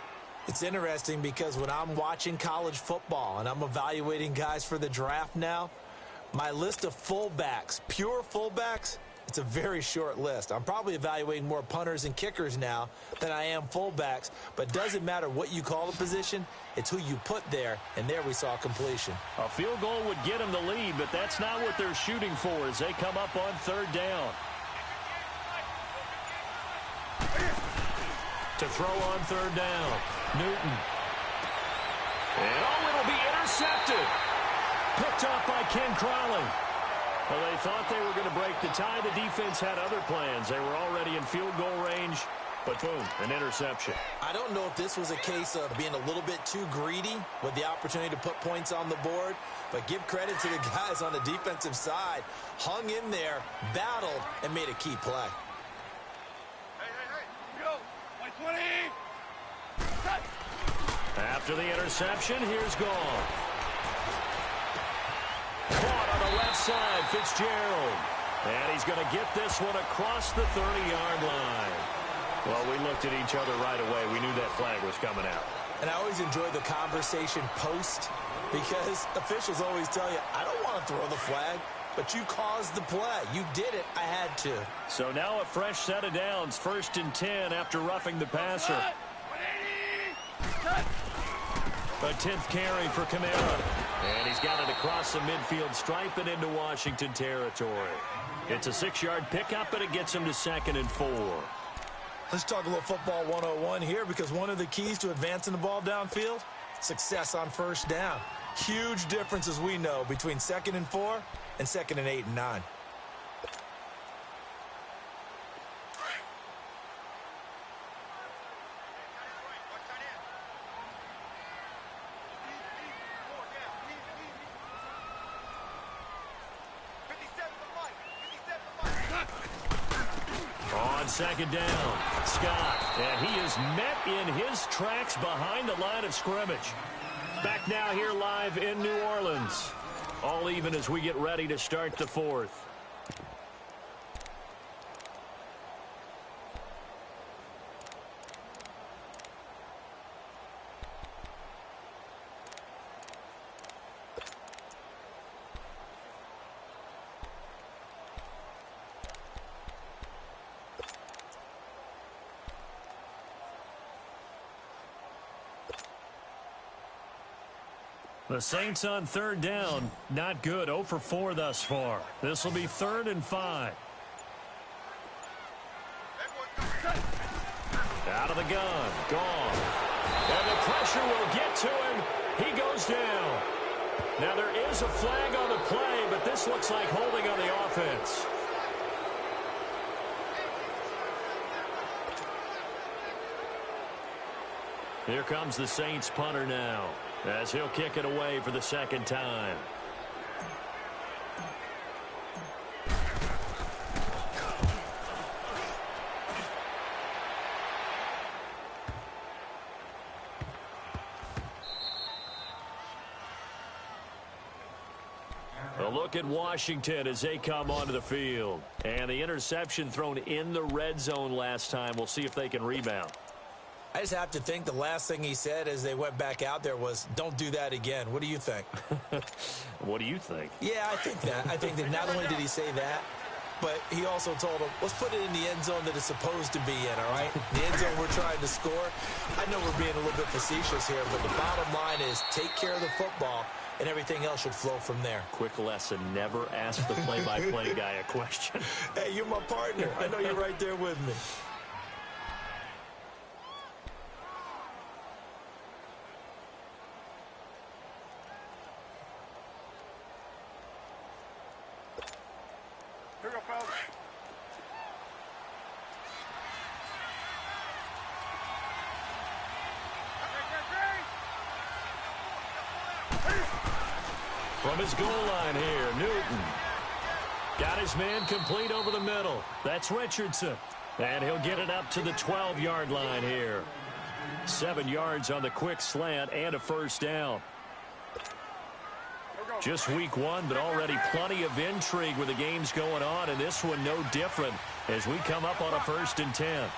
It's interesting because when I'm watching college football and I'm evaluating guys for the draft now, my list of fullbacks, pure fullbacks, it's a very short list. I'm probably evaluating more punters and kickers now than I am fullbacks, but it doesn't matter what you call the position, it's who you put there, and there we saw completion. A field goal would get them the lead, but that's not what they're shooting for as they come up on 3rd down. To throw on 3rd down, Newton. And it'll be intercepted. Picked off by Ken Crowley. Well, they thought they were going to break the tie. The defense had other plans. They were already in field goal range, but boom, an interception. I don't know if this was a case of being a little bit too greedy with the opportunity to put points on the board, but give credit to the guys on the defensive side. Hung in there, battled, and made a key play. After the interception, here's Goff. Caught on the left side, Fitzgerald. And he's going to get this one across the 30-yard line. Well, we looked at each other right away. We knew that flag was coming out. And I always enjoy the conversation post because officials always tell you, I don't want to throw the flag, but you caused the play. You did it. I had to. So now a fresh set of downs, 1st and 10 after roughing the passer. A 10th carry for Kamara. And he's got it across the midfield stripe and into Washington territory. It's a 6-yard pickup, but it gets him to 2nd and 4. Let's talk a little football 101 here because one of the keys to advancing the ball downfield, success on 1st down. Huge difference, as we know, between 2nd and 4 and 2nd and 8 and 9. On 2nd down, Scott, and he is met in his tracks behind the line of scrimmage. Back now here live in New Orleans. All even as we get ready to start the 4th. The Saints on 3rd down, not good, 0 for 4 thus far. This will be 3rd and 5. Out of the gun, gone. And the pressure will get to him. He goes down. Now there is a flag on the play, but this looks like holding on the offense. Here comes the Saints punter now, as he'll kick it away for the 2nd time. A look at Washington as they come onto the field. And the interception thrown in the red zone last time. We'll see if they can rebound. I just have to think the last thing he said as they went back out there was, don't do that again. What do you think? What do you think? Yeah, I think that. I think that not only did he say that, but he also told him, let's put it in the end zone that it's supposed to be in, all right? The end zone we're trying to score. I know we're being a little bit facetious here, but the bottom line is take care of the football and everything else should flow from there. Quick lesson, never ask the play-by-play guy a question. Hey, you're my partner. I know you're right there with me. Here we go, fellas. From his goal line here, Newton. Got his man complete over the middle. That's Richardson. And he'll get it up to the 12-yard line here. 7 yards on the quick slant and a first down. Just week 1, but already plenty of intrigue with the games going on, and this one no different as we come up on a 1st and 10.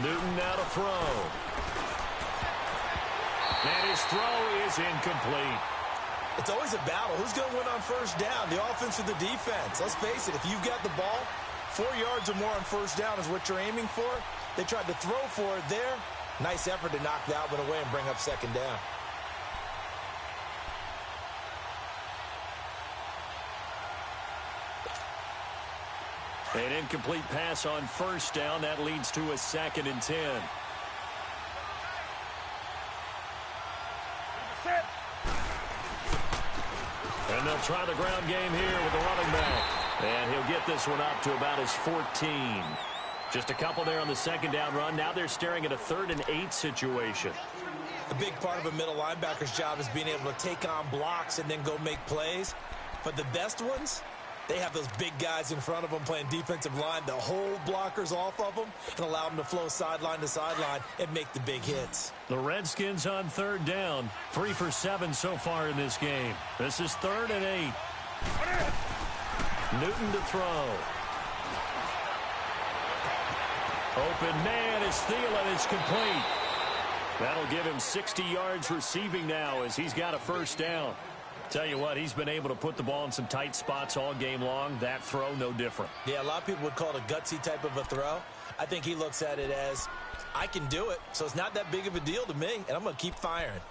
Newton now to throw. And his throw is incomplete. It's always a battle. Who's going to win on first down, the offense or the defense? Let's face it, if you've got the ball, 4 yards or more on first down is what you're aiming for. They tried to throw for it there. Nice effort to knock that one away and bring up 2nd down. An incomplete pass on first down. That leads to a 2nd and 10. And they'll try the ground game here with the running back. And he'll get this one up to about his 14. Just a couple there on the 2nd down run. Now they're staring at a 3rd and 8 situation. A big part of a middle linebacker's job is being able to take on blocks and then go make plays. But the best ones, they have those big guys in front of them playing defensive line to hold blockers off of them and allow them to flow sideline to sideline and make the big hits. The Redskins on 3rd down. 3 for 7 so far in this game. This is 3rd and 8. Newton to throw. Open man is Thielen. It's complete. That'll give him 60 yards receiving now as he's got a first down. Tell you what, he's been able to put the ball in some tight spots all game long. That throw, no different. Yeah, a lot of people would call it a gutsy type of a throw. I think he looks at it as, I can do it, so it's not that big of a deal to me, and I'm going to keep firing.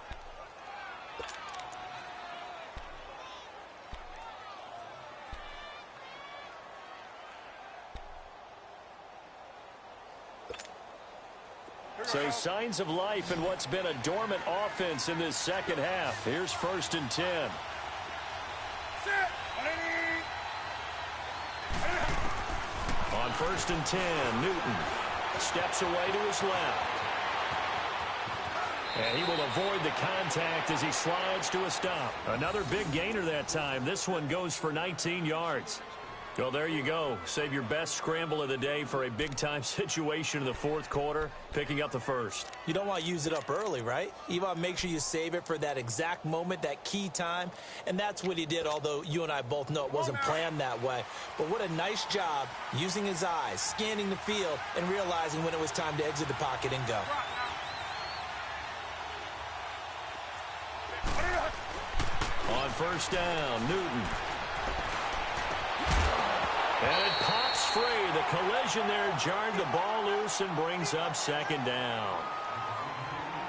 So signs of life in what's been a dormant offense in this 2nd half. Here's 1st and 10. On 1st and 10, Newton steps away to his left. And he will avoid the contact as he slides to a stop. Another big gainer that time. This one goes for 19 yards. Well, there you go. Save your best scramble of the day for a big-time situation in the 4th quarter, picking up the 1st. You don't want to use it up early, right? You want to make sure you save it for that exact moment, that key time, and that's what he did, although you and I both know it wasn't planned that way. But what a nice job using his eyes, scanning the field, and realizing when it was time to exit the pocket and go. On 1st down, Newton. And it pops free. The collision there jarred the ball loose and brings up 2nd down.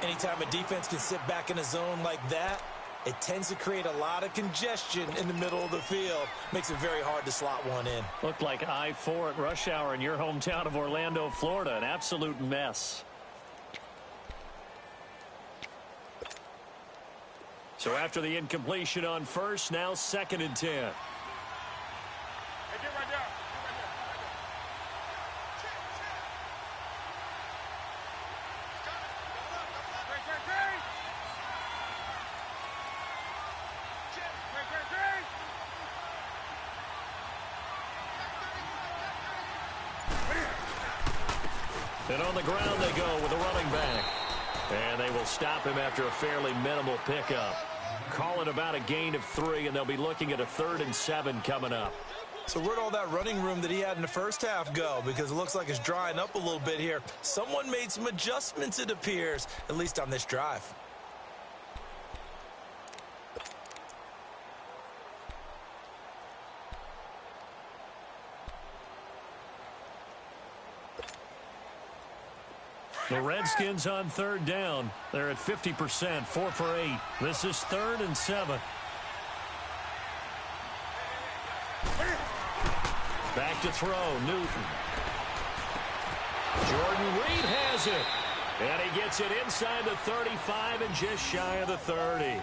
Anytime a defense can sit back in a zone like that, it tends to create a lot of congestion in the middle of the field. Makes it very hard to slot one in. Looked like I-4 at rush hour in your hometown of Orlando, Florida. An absolute mess. So after the incompletion on 1st, now 2nd and 10. And on the ground they go with a running back. And they will stop him after a fairly minimal pickup. Call it about a gain of 3, and they'll be looking at a 3rd and 7 coming up. So where'd all that running room that he had in the first half go? Because it looks like it's drying up a little bit here. Someone made some adjustments, it appears, at least on this drive. The Redskins on third down. They're at 50%, 4 for 8. This is 3rd and 7. Back to throw, Newton. Jordan Reed has it. And he gets it inside the 35 and just shy of the 30.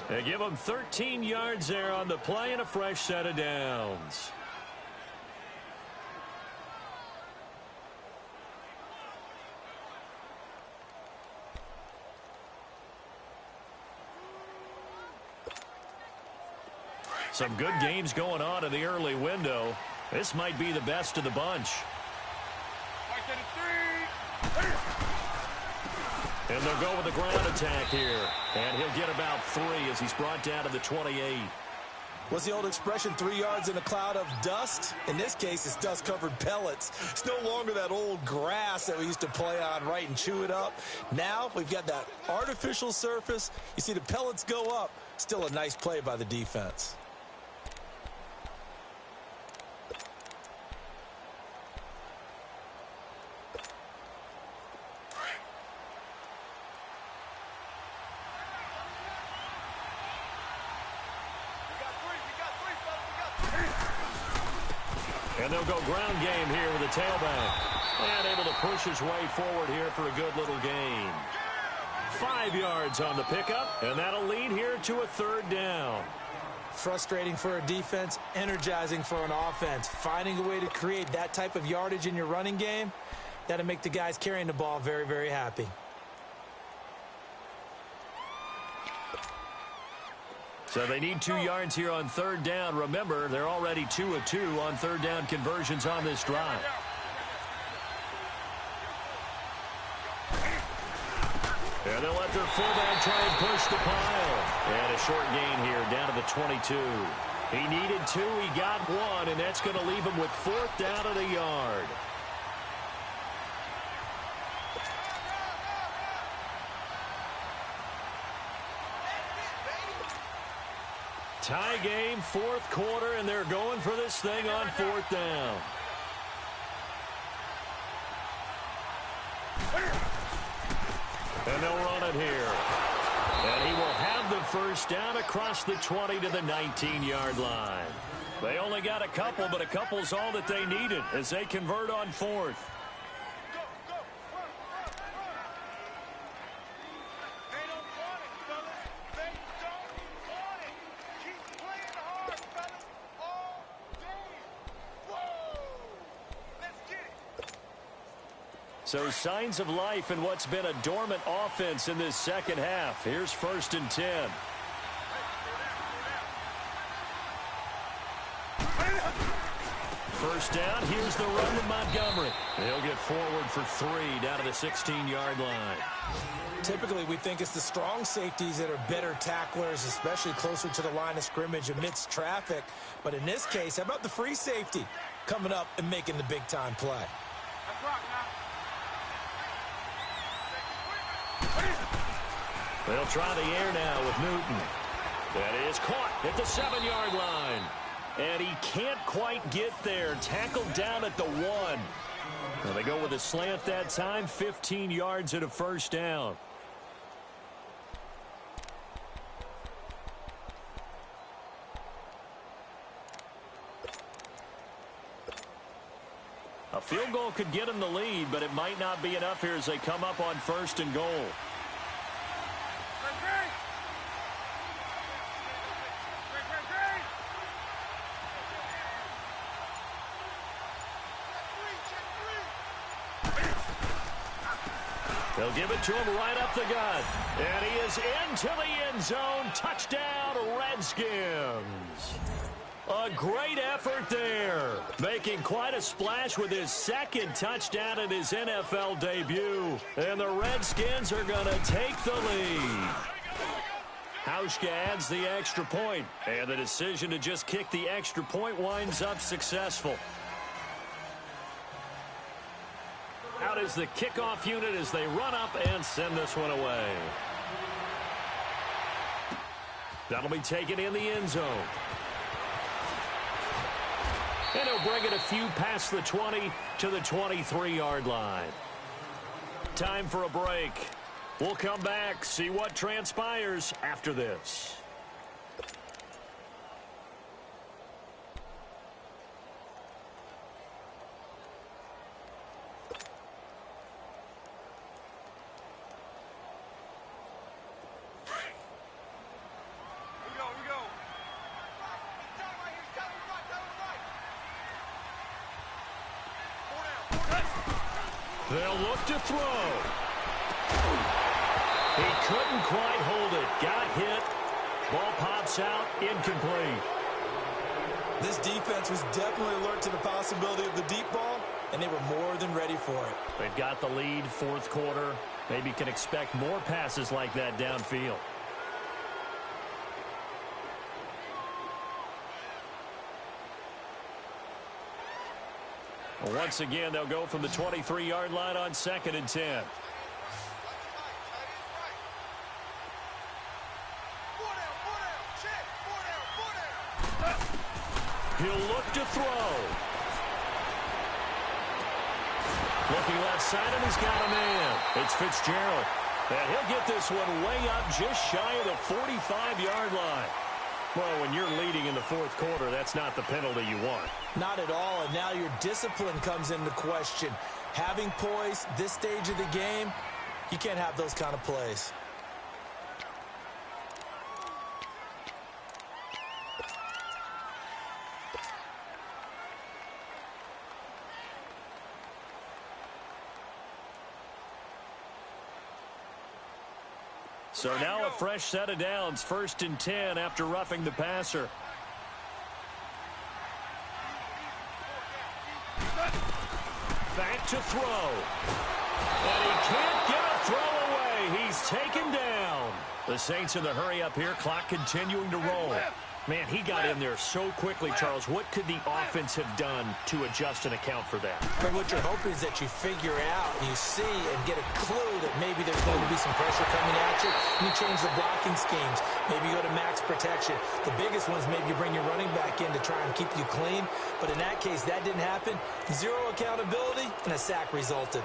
They give him 13 yards there on the play and a fresh set of downs. Some good games going on in the early window. This might be the best of the bunch. And they'll go with the ground attack here. And he'll get about 3 as he's brought down to the 28. What's the old expression, 3 yards in a cloud of dust? In this case, it's dust-covered pellets. It's no longer that old grass that we used to play on, right, and chew it up. Now we've got that artificial surface. You see the pellets go up. Still a nice play by the defense. And they'll go ground game here with the tailback. And able to push his way forward here for a good little gain. 5 yards on the pickup, and that'll lead here to a 3rd down. Frustrating for a defense, energizing for an offense. Finding a way to create that type of yardage in your running game, that'll make the guys carrying the ball very, very happy. So they need 2 yards here on 3rd down. Remember, they're already 2 of 2 on 3rd down conversions on this drive. And they'll let their fullback try and push the pile. And a short gain here down to the 22. He needed 2, he got 1, and that's going to leave him with 4th down at a yard. Tie game, 4th quarter, and they're going for this thing on 4th down. And they'll run it here. And he will have the 1st down across the 20 to the 19-yard line. They only got a couple, but a couple's all that they needed as they convert on 4th. So signs of life in what's been a dormant offense in this second half. Here's 1st and 10. First down, here's the run to Montgomery. He'll get forward for 3 down to the 16-yard line. Typically, we think it's the strong safeties that are better tacklers, especially closer to the line of scrimmage amidst traffic. But in this case, how about the free safety coming up and making the big-time play? They'll try the air now with Newton. That is caught at the 7-yard line. And he can't quite get there. Tackled down at the 1. Well, they go with a slant that time, 15 yards at a 1st down. A field goal could get him the lead, but it might not be enough here as they come up on 1st and goal. They'll give it to him right up the gut. And he is into the end zone. Touchdown, Redskins. A great effort there. Making quite a splash with his 2nd touchdown in his NFL debut. And the Redskins are going to take the lead. Hauschka adds the extra point. And the decision to just kick the extra point winds up successful. Out is the kickoff unit as they run up and send this one away. That'll be taken in the end zone. And he'll bring it a few past the 20 to the 23-yard line. Time for a break. We'll come back, see what transpires after this. They'll look to throw. He couldn't quite hold it. Got hit. Ball pops out. Incomplete. This defense was definitely alert to the possibility of the deep ball, and they were more than ready for it. They've got the lead, fourth quarter. Maybe can expect more passes like that downfield. Once again, they'll go from the 23-yard line on 2nd and 10. He'll look to throw. Looking left side, and he's got a man. It's Fitzgerald. And he'll get this one way up just shy of the 45-yard line. Well, when you're leading in the fourth quarter, that's not the penalty you want. Not at all, and now your discipline comes into question. Having poise this stage of the game, you can't have those kind of plays. So now a fresh set of downs, 1st and 10 after roughing the passer. Back to throw. And he can't get a throw away. He's taken down. The Saints in the hurry up here, clock continuing to roll. Man, he got in there so quickly, Charles. What could the offense have done to adjust and account for that? But what you're hoping is that you figure out, you see, and get a clue that maybe there's going to be some pressure coming at you. And you change the blocking schemes. Maybe you go to max protection. The biggest ones, maybe you bring your running back in to try and keep you clean. But in that case, that didn't happen. Zero accountability, and a sack resulted.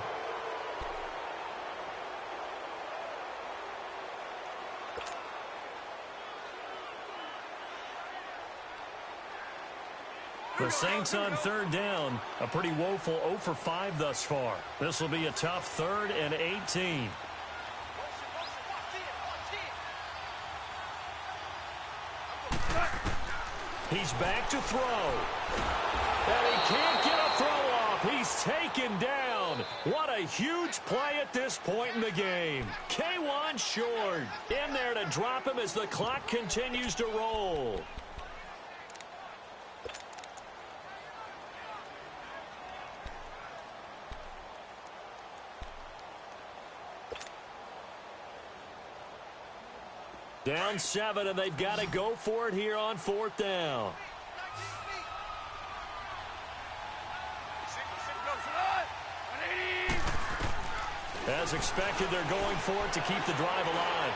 The Saints on 3rd down, a pretty woeful 0 for 5 thus far. This will be a tough 3rd and 18. He's back to throw. And he can't get a throw off. He's taken down. What a huge play at this point in the game. K1 short. In there to drop him as the clock continues to roll. Down 7, and they've got to go for it here on 4th down. As expected, they're going for it to keep the drive alive.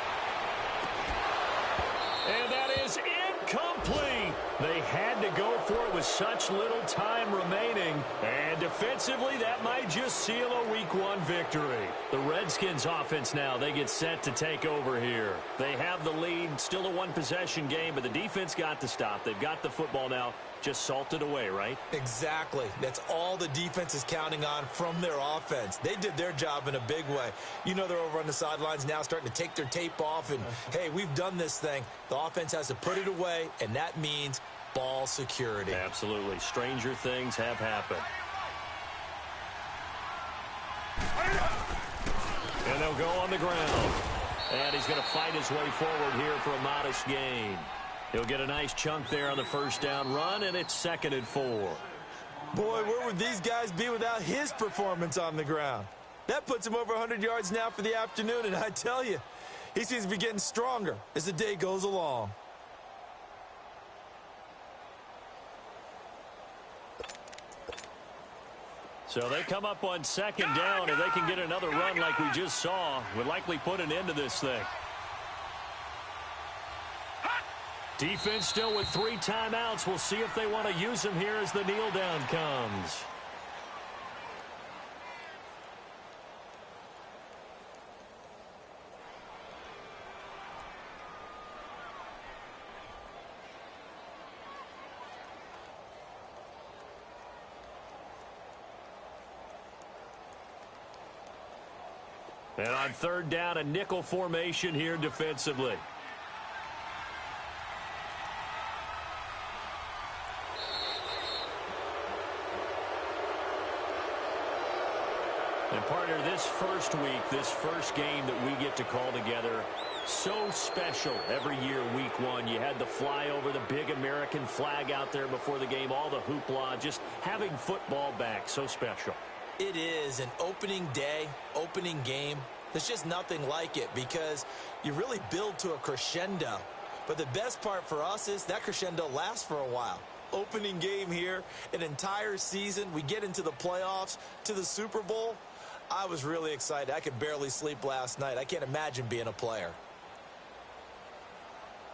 And that is incomplete. They had to go for it with such little time remaining. And defensively, that might just seal a Week 1 victory. The Redskins offense now, they get set to take over here. They have the lead, still a one-possession game, but the defense got to stop. They've got the football now, just salted away, right? Exactly. That's all the defense is counting on from their offense. They did their job in a big way. You know they're over on the sidelines now starting to take their tape off, and, hey, we've done this thing. The offense has to put it away, and that means ball security. Absolutely. Stranger things have happened. And they'll go on the ground. And he's going to fight his way forward here for a modest gain. He'll get a nice chunk there on the 1st down run, and it's 2nd and 4. Boy, where would these guys be without his performance on the ground? That puts him over 100 yards now for the afternoon, and I tell you, he seems to be getting stronger as the day goes along. So they come up on 2nd down, and they can get another run like we just saw. Would likely put an end to this thing. Defense still with 3 timeouts. We'll see if they want to use them here as the kneel down comes. And on third down, a nickel formation here defensively. And partner, this first week, this first game that we get to call together, so special every year, week one. You had the flyover, the big American flag out there before the game, all the hoopla, just having football back, so special. It is an opening day, opening game. There's just nothing like it because you really build to a crescendo. But the best part for us is that crescendo lasts for a while. Opening game here, an entire season. We get into the playoffs, to the Super Bowl. I was really excited. I could barely sleep last night. I can't imagine being a player.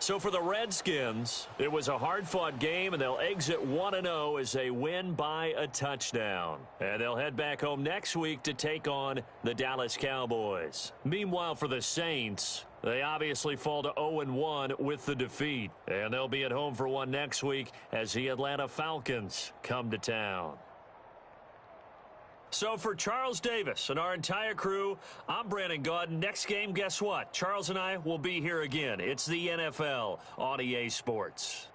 So for the Redskins, it was a hard-fought game, and they'll exit 1-0 as they win by a touchdown. And they'll head back home next week to take on the Dallas Cowboys. Meanwhile, for the Saints, they obviously fall to 0-1 with the defeat. And they'll be at home for one next week as the Atlanta Falcons come to town. So for Charles Davis and our entire crew, I'm Brandon Gaudin. Next game, guess what? Charles and I will be here again. It's the NFL on EA Sports.